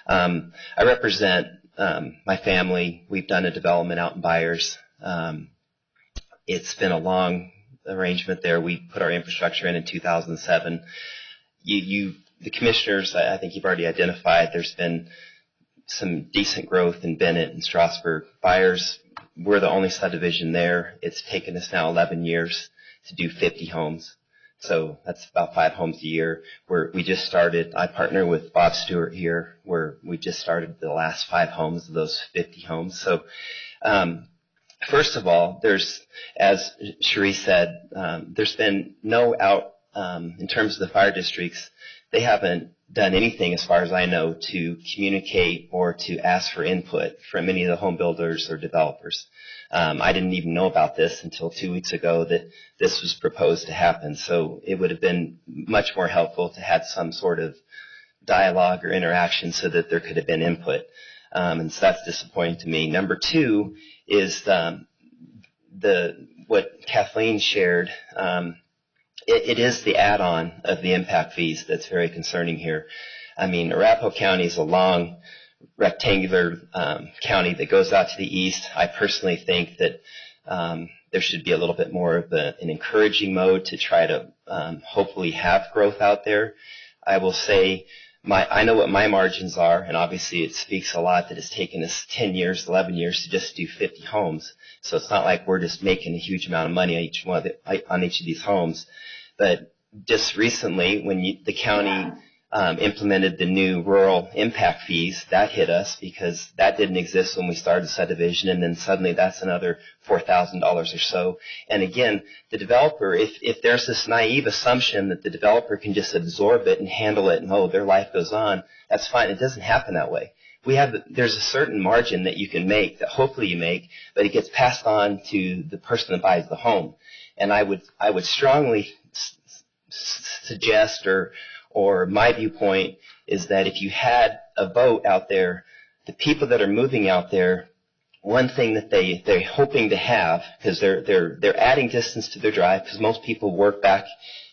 I represent my family. We've done a development out in Byers. It's been a long arrangement there. We put our infrastructure in 2007. The commissioners, I think you've already identified, there's been some decent growth in Bennett and Strasburg. Byers, we're the only subdivision there. It's taken us now 11 years to do 50 homes. So that's about 5 homes a year. We just started, I partner with Bob Stewart here, where we just started the last 5 homes of those 50 homes. So, first of all, as Cherie said, there's been no in terms of the fire districts, they haven't done anything as far as I know to communicate or to ask for input from any of the home builders or developers. I didn't even know about this until 2 weeks ago that this was proposed to happen. So it would have been much more helpful to have some sort of dialogue or interaction so that there could have been input. And so that's disappointing to me. Number 2 is what Kathleen shared. It is the add-on of the impact fees that's very concerning here. I mean, Arapahoe County is a long rectangular county that goes out to the east. I personally think that there should be a little bit more of an encouraging mode to try to hopefully have growth out there. I will say I know what my margins are, and obviously it speaks a lot that it's taken us 10 years, 11 years to just do 50 homes. So it's not like we're just making a huge amount of money on each of these homes. But just recently, when the county implemented the new rural impact fees, that hit us because that didn't exist when we started subdivision, and then suddenly that's another $4,000 or so. And again, the developer, if there's this naive assumption that the developer can just absorb it and handle it and their life goes on, that's fine. It doesn't happen that way. There's a certain margin that you can make, that hopefully you make, but it gets passed on to the person that buys the home. And I would strongly suggest or my viewpoint is that if you had a vote out there, the people that are moving out there, one thing that they're hoping to have, because they're adding distance to their drive, because most people work back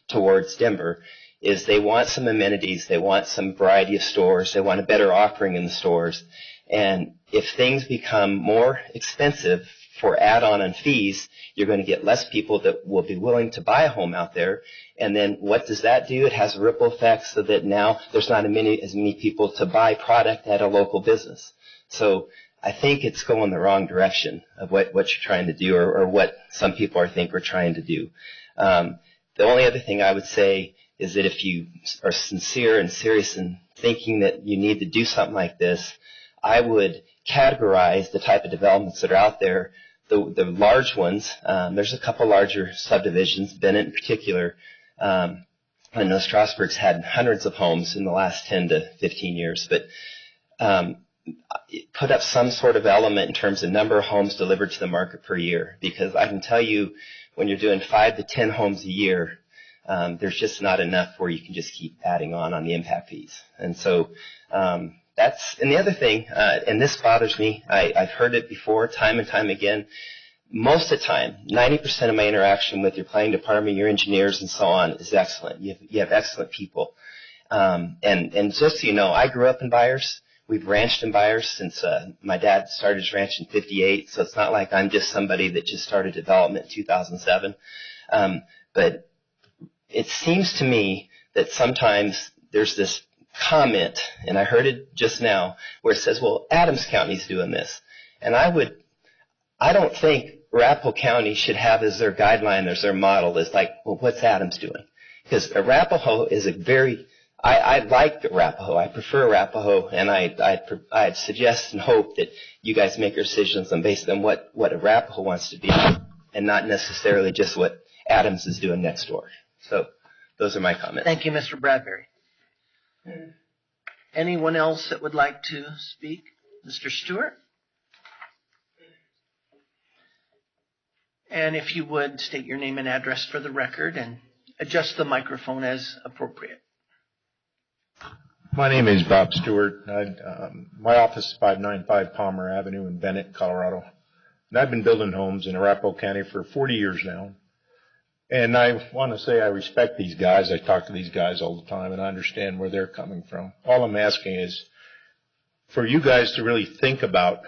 towards Denver, is they want some amenities, they want some variety of stores, they want a better offering in the stores. And if things become more expensive for add-on and fees, you're going to get less people that will be willing to buy a home out there. And then what does that do? It has a ripple effect so that now there's not as many people to buy product at a local business. So I think it's going the wrong direction of what you're trying to do or what some people think we're trying to do. The only other thing I would say is that if you are sincere and serious in thinking that you need to do something like this, I would categorize the type of developments that are out there. The large ones, there's a couple larger subdivisions, Bennett in particular. I know Strasburg's had hundreds of homes in the last 10 to 15 years, but put up some sort of element in terms of number of homes delivered to the market per year, because I can tell you when you're doing 5 to 10 homes a year, there's just not enough where you can just keep adding on the impact fees. And so and the other thing, and this bothers me, I've heard it before time and time again, most of the time, 90% of my interaction with your planning department, your engineers and so on is excellent. You have excellent people. And just so you know, I grew up in Byers. we've ranched in Byers since my dad started his ranch in '58, so it's not like I'm just somebody that just started development in 2007. But it seems to me that sometimes there's this comment, and I heard it just now, where it says, well, Adams County's doing this. And I don't think Arapahoe County should have as their guideline, as their model, is like, well, what's Adams doing? Because Arapahoe is I like Arapahoe. I prefer Arapahoe, and I suggest and hope that you guys make your decisions based on what Arapahoe wants to be, and not necessarily just what Adams is doing next door. So those are my comments. Thank you, Mr. Bradbury. Anyone else that would like to speak? Mr. Stewart? And if you would, state your name and address for the record and adjust the microphone as appropriate. My name is Bob Stewart. My office is 595 Palmer Avenue in Bennett, Colorado. And I've been building homes in Arapahoe County for 40 years now. And I want to say I respect these guys. I talk to these guys all the time, and I understand where they're coming from. All I'm asking is for you guys to really think about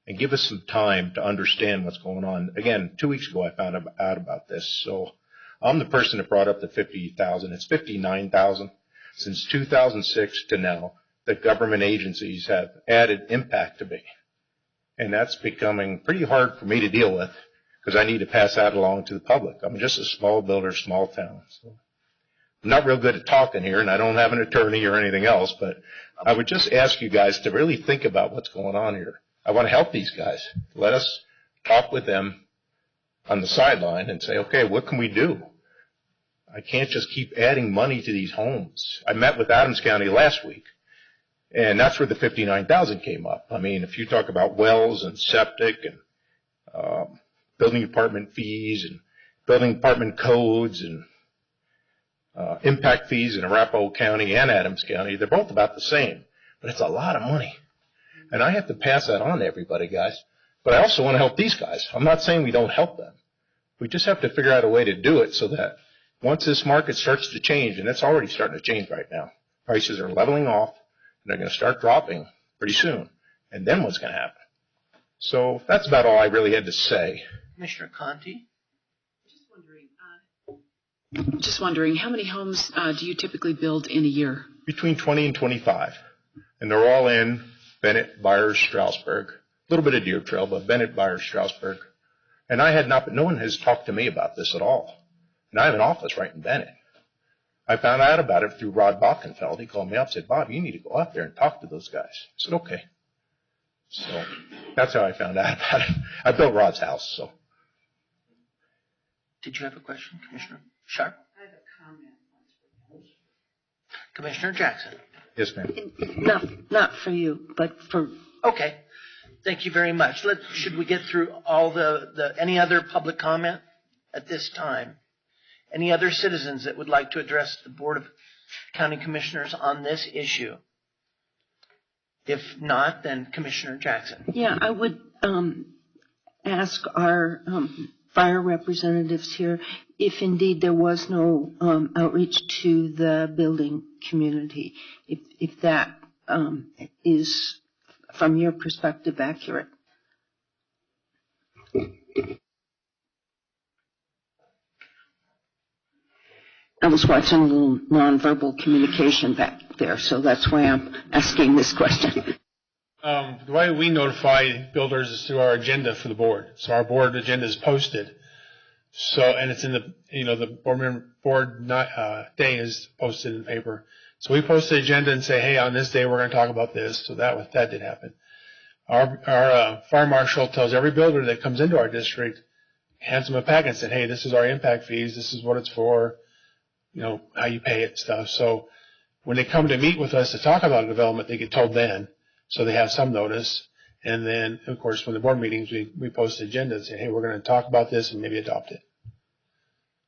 and give us some time to understand what's going on. Again, 2 weeks ago I found out about this. So I'm the person that brought up the 50,000. It's 59,000. Since 2006 to now, the government agencies have added impact to me. And that's becoming pretty hard for me to deal with because I need to pass that along to the public. I'm just a small builder, small town. So I'm not real good at talking here, and I don't have an attorney or anything else, but I would just ask you guys to really think about what's going on here. I want to help these guys. Let us talk with them on the sideline and say, okay, what can we do? I can't just keep adding money to these homes. I met with Adams County last week, and that's where the 59,000 came up. I mean, if you talk about wells and septic and building department fees and building department codes and impact fees in Arapahoe County and Adams County, they're both about the same, but it's a lot of money. And I have to pass that on to everybody, guys. But I also want to help these guys. I'm not saying we don't help them. We just have to figure out a way to do it so that once this market starts to change, and it's already starting to change right now, prices are leveling off, and they're going to start dropping pretty soon. And then what's going to happen? So that's about all I really had to say. Commissioner Conti? Just wondering, how many homes do you typically build in a year? Between 20 and 25. And they're all in Bennett, Byers, Strasburg. A little bit of Deer Trail, but Bennett, Byers, Strasburg. And no one has talked to me about this at all. And I have an office right in Bennett. I found out about it through Rod Bockenfeld. He called me up and said, Bob, you need to go out there and talk to those guys. I said, okay. So that's how I found out about it. I built Rod's house, so. Did you have a question, Commissioner Sharp? I have a comment. Commissioner Jackson? Yes, ma'am. Not for you, but for... Okay. Thank you very much. Should we get through all any other public comment at this time? Any other citizens that would like to address the Board of County Commissioners on this issue? If not, then Commissioner Jackson. Yeah, I would ask our fire representatives here if indeed there was no outreach to the building community, if that is, from your perspective, accurate. I was watching a little nonverbal communication back there, so that's why I'm asking this question. The way we notify builders is through our agenda for the board. So our board agenda is posted. So, and it's in the board day is posted in the paper. So we post the agenda and say, hey, on this day we're going to talk about this. So that did happen. Our fire marshal tells every builder that comes into our district, hands them a packet and said, hey, this is our impact fees. This is what it's for. How you pay it and stuff. So when they come to meet with us to talk about a development, they get told then. So they have some notice. And then, of course, when the board meetings, we post the agenda and say, hey, we're going to talk about this and maybe adopt it.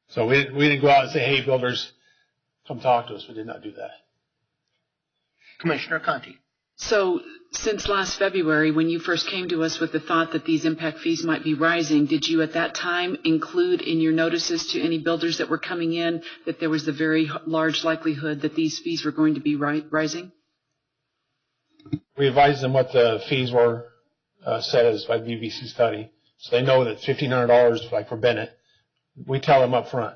So we didn't go out and say, hey, builders, come talk to us. We did not do that. Commissioner Conti. So since last February, when you first came to us with the thought that these impact fees might be rising, did you at that time include in your notices to any builders that were coming in that there was the very large likelihood that these fees were going to be rising? We advised them what the fees were set as by the BOCC study, so they know that $1,500, like for Bennett, we tell them up front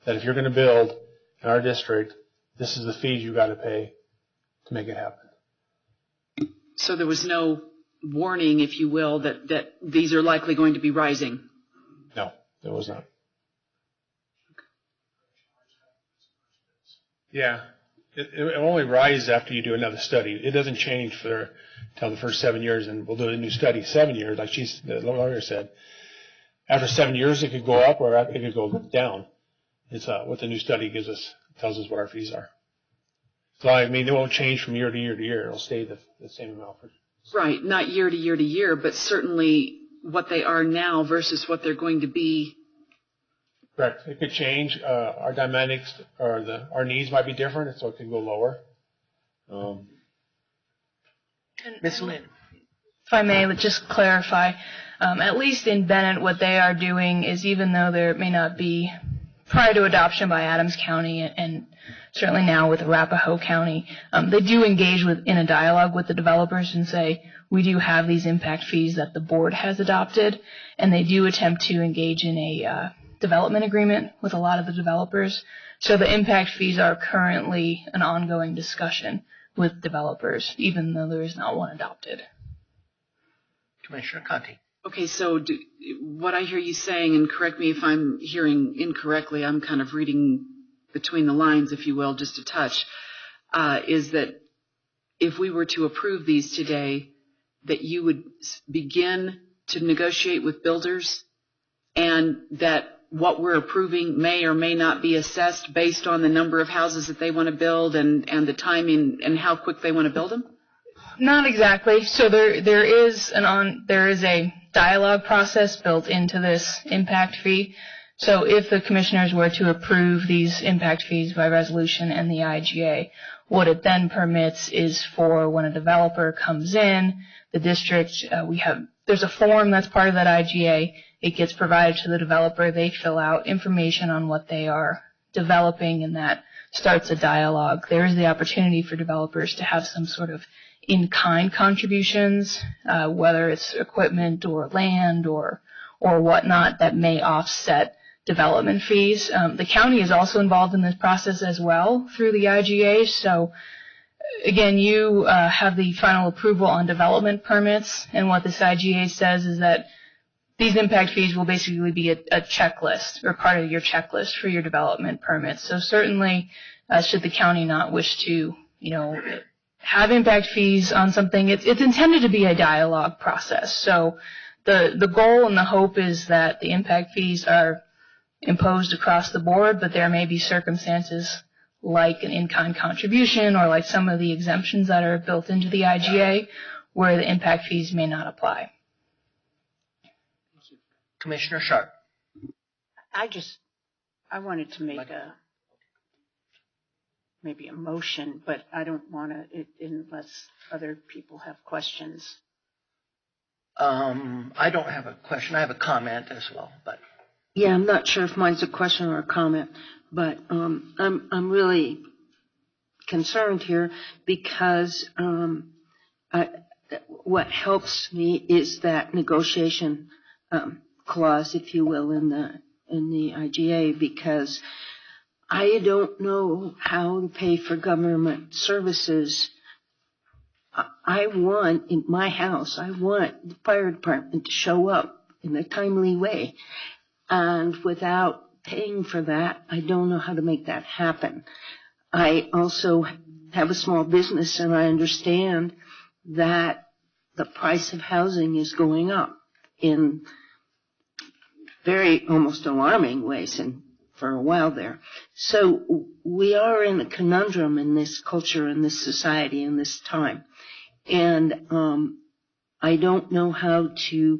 that if you're going to build in our district, this is the fees you got to pay to make it happen. So there was no warning, if you will, that these are likely going to be rising? No, there was not. Yeah. It only rises after you do another study. It doesn't change until the first 7 years, and we'll do a new study 7 years, like the lawyer said. After 7 years, it could go up or it could go down. It's what the new study tells us what our fees are. So, I mean, it won't change from year to year to year. It'll stay the same amount. Right, not year to year to year, but certainly what they are now versus what they're going to be. Correct. It could change. Our dynamics or our needs might be different, so it could go lower. Ms. Lynn. If I may, just clarify, at least in Bennett, what they are doing is, even though there may not be, prior to adoption by Adams County and certainly now with Arapahoe County, they do engage in a dialogue with the developers and say, we do have these impact fees that the board has adopted, and they do attempt to engage in a development agreement with a lot of the developers. So the impact fees are currently an ongoing discussion with developers, even though there is not one adopted. Commissioner Conti. Okay, so what I hear you saying, and correct me if I'm hearing incorrectly, I'm kind of reading between the lines, if you will, just a touch, is that if we were to approve these today, that you would begin to negotiate with builders, and that what we're approving may or may not be assessed based on the number of houses that they want to build and the timing and how quick they want to build them? Not exactly. So there is a dialogue process built into this impact fee. So if the commissioners were to approve these impact fees by resolution and the IGA, what it then permits is for when a developer comes in, the district, there's a form that's part of that IGA. It gets provided to the developer. They fill out information on what they are developing, and that starts a dialogue. There is the opportunity for developers to have some sort of in-kind contributions, whether it's equipment or land or whatnot, that may offset development fees. The county is also involved in this process as well through the IGA. So again, you have the final approval on development permits, and what this IGA says is that these impact fees will basically be a checklist or part of your checklist for your development permits. So certainly, should the county not wish to, have impact fees on something, it's intended to be a dialogue process. So the goal and the hope is that the impact fees are imposed across the board, but there may be circumstances like an in-kind contribution or like some of the exemptions that are built into the IGA where the impact fees may not apply. Commissioner Sharp. I wanted to make maybe a motion, but I don't want to, unless other people have questions. I don't have a question. I have a comment as well, but. Yeah, I'm not sure if mine's a question or a comment, but I'm really concerned here because what helps me is that negotiation clause, if you will, in the IGA, because I don't know how to pay for government services. I want, in my house, I want the fire department to show up in a timely way. And without paying for that, I don't know how to make that happen. I also have a small business, and I understand that the price of housing is going up in very almost alarming ways, and for a while there. So we are in a conundrum in this culture, in this society, in this time. And I don't know how to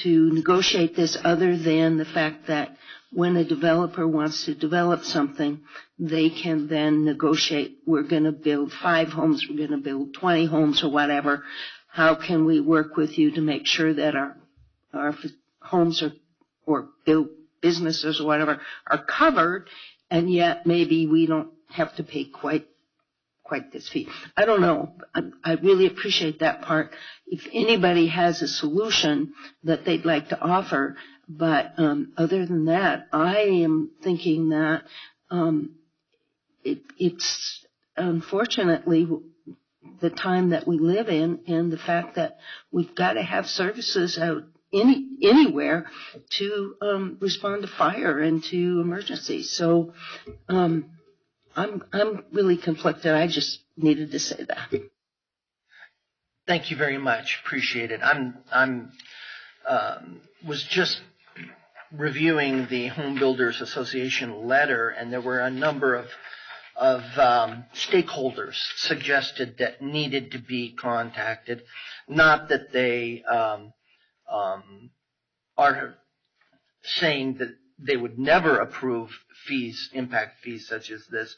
negotiate this other than the fact that when a developer wants to develop something, they can then negotiate, we're going to build 5 homes, we're going to build 20 homes or whatever. How can we work with you to make sure that our homes or build businesses or whatever are covered, and yet maybe we don't have to pay quite quite this fee. I don't know. I really appreciate that part. If anybody has a solution that they'd like to offer, but other than that, I am thinking that it's unfortunately the time that we live in, and the fact that we've got to have services out anywhere to respond to fire and to emergencies. So I'm really conflicted. I just needed to say that. Thank you very much. Appreciate it. I'm was just reviewing the Home Builders Association letter, and there were a number of stakeholders suggested that needed to be contacted. Not that they are saying that they would never approve fees, impact fees such as this,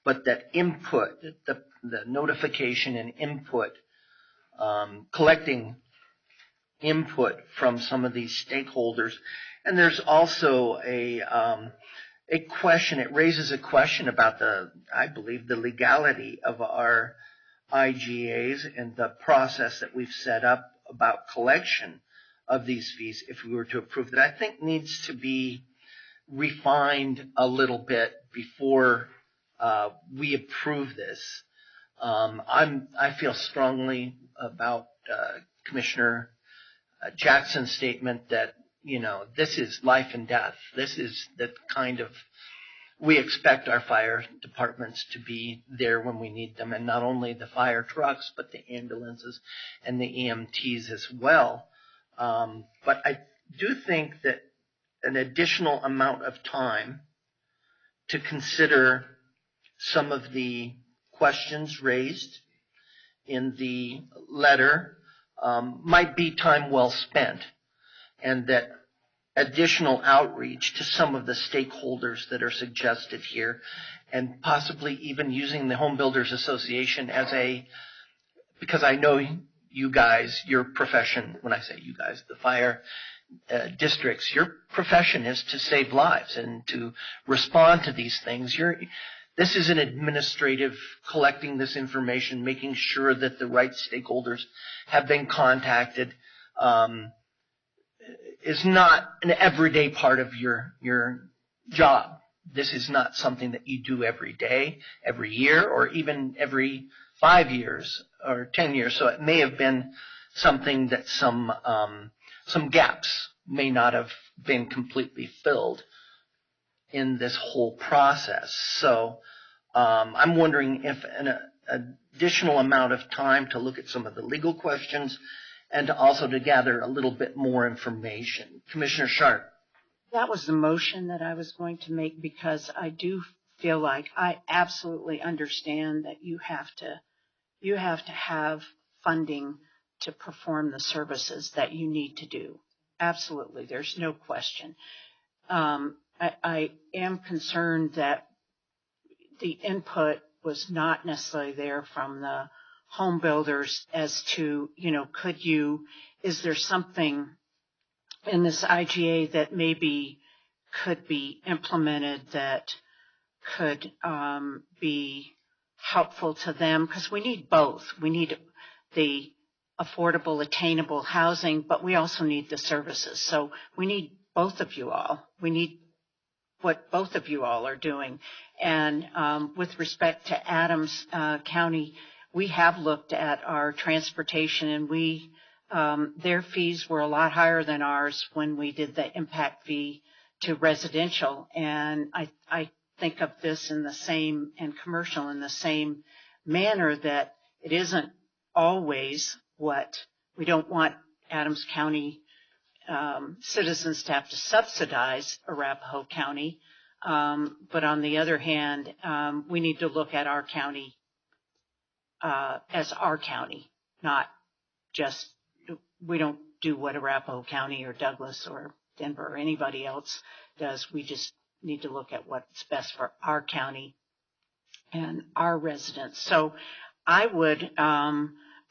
but that input, the notification and input, collecting input from some of these stakeholders. And there's also a question, it raises a question about I believe, the legality of our IGAs and the process that we've set up about collection of these fees if we were to approve that. I think needs to be refined a little bit before we approve this. I feel strongly about Commissioner Jackson's statement that, this is life and death. This is the kind of, we expect our fire departments to be there when we need them, and not only the fire trucks, but the ambulances and the EMTs as well. But I do think that an additional amount of time to consider some of the questions raised in the letter might be time well spent, and that additional outreach to some of the stakeholders that are suggested here, and possibly even using the Home Builders Association because I know you guys, your profession, when I say you guys, the fire districts, your profession is to save lives and to respond to these things. This is an administrative, collecting this information, making sure that the right stakeholders have been contacted, is not an everyday part of your job. This is not something that you do every day, every year, or even every 5 years or 10 years. So it may have been something that some gaps may not have been completely filled in this whole process. So I'm wondering if an additional amount of time to look at some of the legal questions and also to gather a little bit more information. Commissioner Sharp. That was the motion that I was going to make, because I do feel like I absolutely understand that you have to have funding to perform the services that you need to do. Absolutely. There's no question. I am concerned that the input was not necessarily there from the home builders as to, is there something in this IGA that maybe could be implemented that could be helpful to them? Because we need both. We need the affordable, attainable housing, but we also need the services. So we need both of you all. We need what both of you all are doing. And with respect to Adams County, we have looked at our transportation, and their fees were a lot higher than ours when we did the impact fee to residential. And I think of this in the same, and commercial in the same manner, that it isn't always what we don't want Adams County citizens to have to subsidize Arapahoe County. But on the other hand, we need to look at our county as our county, not just, we don't do what Arapahoe County or Douglas or Denver or anybody else does. We just need to look at what's best for our county and our residents. So I would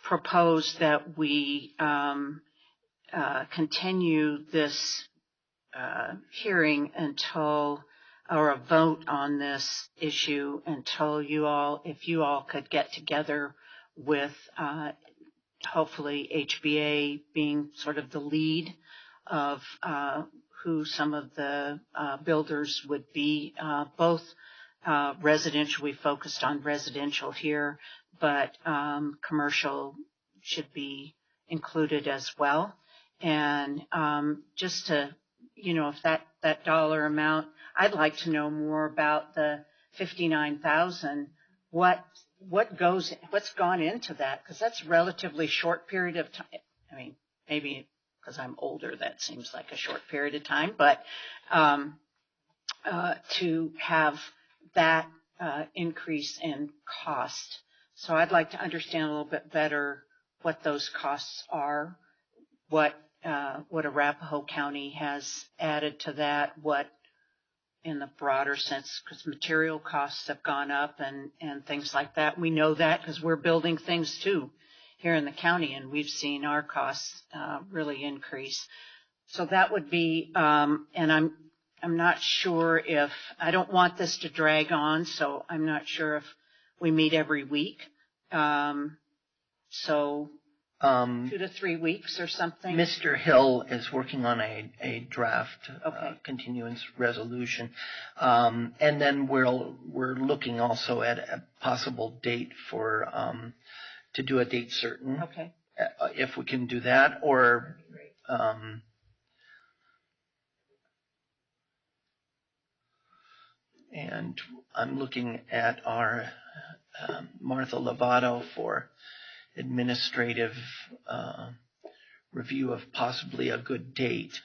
propose that we continue this hearing until or a vote on this issue until if you all could get together with hopefully HBA being sort of the lead of who some of the builders would be, both residential. We focused on residential here, but commercial should be included as well. And just to, if that dollar amount, I'd like to know more about the 59,000. What's gone into that? Because that's a relatively short period of time. I mean, maybe because I'm older, that seems like a short period of time, but to have that increase in cost. So I'd like to understand a little bit better what those costs are, what Arapahoe County has added to that, what in the broader sense, because material costs have gone up and things like that. We know that because we're building things too here in the county, and we've seen our costs really increase. So that would be, and I'm not sure if, I don't want this to drag on, so I'm not sure if we meet every week. So 2 to 3 weeks or something. Mr. Hill is working on a draft continuance resolution, and then we're looking also at a possible date for to do a date certain. Okay. If we can do that, or and I'm looking at our Martha Lovato for administrative review of possibly a good date.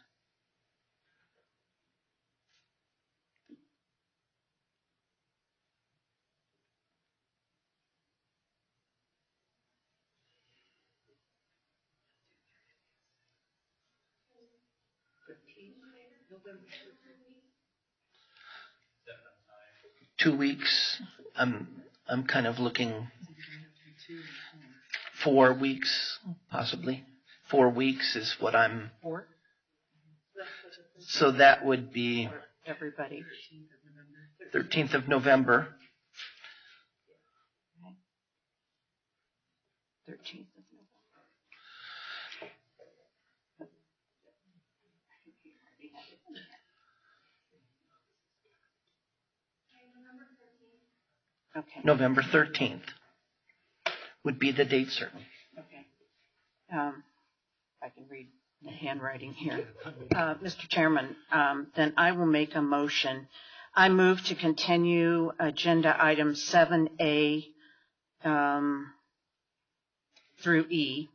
Two weeks. I'm kind of looking 4 weeks, possibly. 4 weeks is what I'm. 4? So that would be everybody. 13th of November. 13th of November. Okay. November 13th would be the date certain. Okay. I can read the handwriting here. Mr. Chairman, then I will make a motion. I move to continue agenda item 7A through E,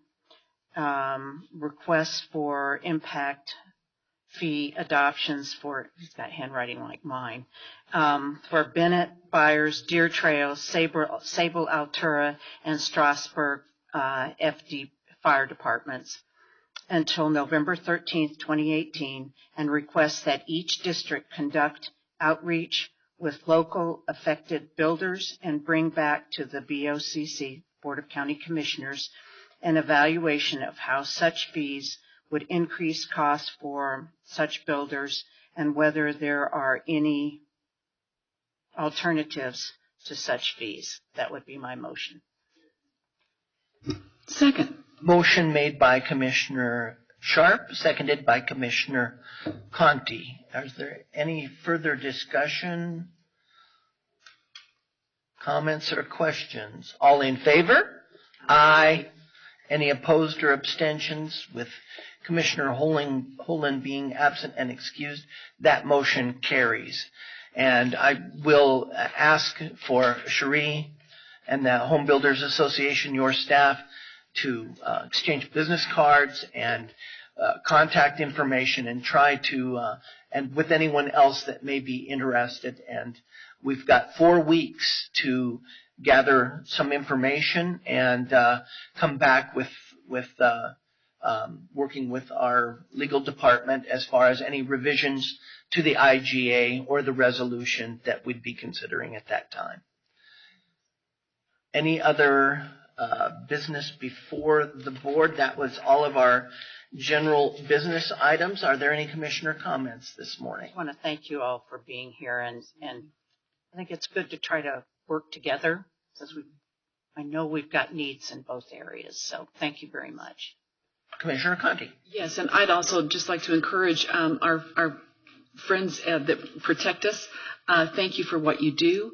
requests for impact fee adoptions for, he's got handwriting like mine, for Bennett, Byers, Deer Trail, Sable Altura, and Strasburg FD fire departments until November 13th, 2018, and requests that each district conduct outreach with local affected builders and bring back to the BOCC, Board of County Commissioners, an evaluation of how such fees would increase costs for such builders and whether there are any alternatives to such fees. That would be my motion. Second. Motion made by Commissioner Sharp, seconded by Commissioner Conti. Is there any further discussion, comments, or questions? All in favor? Aye. Any opposed or abstentions? With Commissioner Holland being absent and excused, that motion carries. And I will ask for Cherie and the Home Builders Association, your staff, to exchange business cards and contact information and try to, and with anyone else that may be interested. And we've got 4 weeks to gather some information and come back with working with our legal department as far as any revisions to the IGA or the resolution that we'd be considering at that time. Any other business before the board. That was all of our general business items. Are there any commissioner comments this morning? I want to thank you all for being here, and I think it's good to try to work together because I know we've got needs in both areas. So thank you very much. Commissioner Conti. Yes, and I'd also just like to encourage our friends that protect us. Thank you for what you do.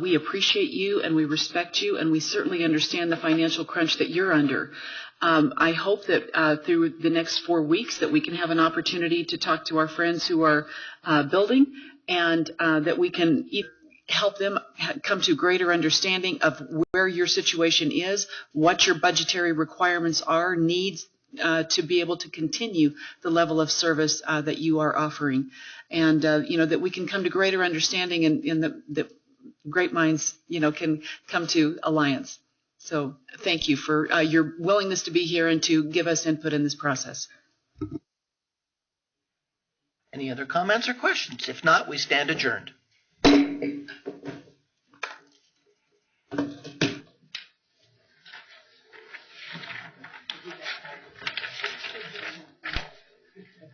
We appreciate you and we respect you, and we certainly understand the financial crunch that you're under. I hope that through the next 4 weeks that we can have an opportunity to talk to our friends who are building, and that we can help them come to greater understanding of where your situation is, what your budgetary requirements are, needs to be able to continue the level of service that you are offering, and that we can come to greater understanding, and the great minds can come to alliance. So thank you for your willingness to be here and to give us input in this process. Any other comments or questions? If not, we stand adjourned.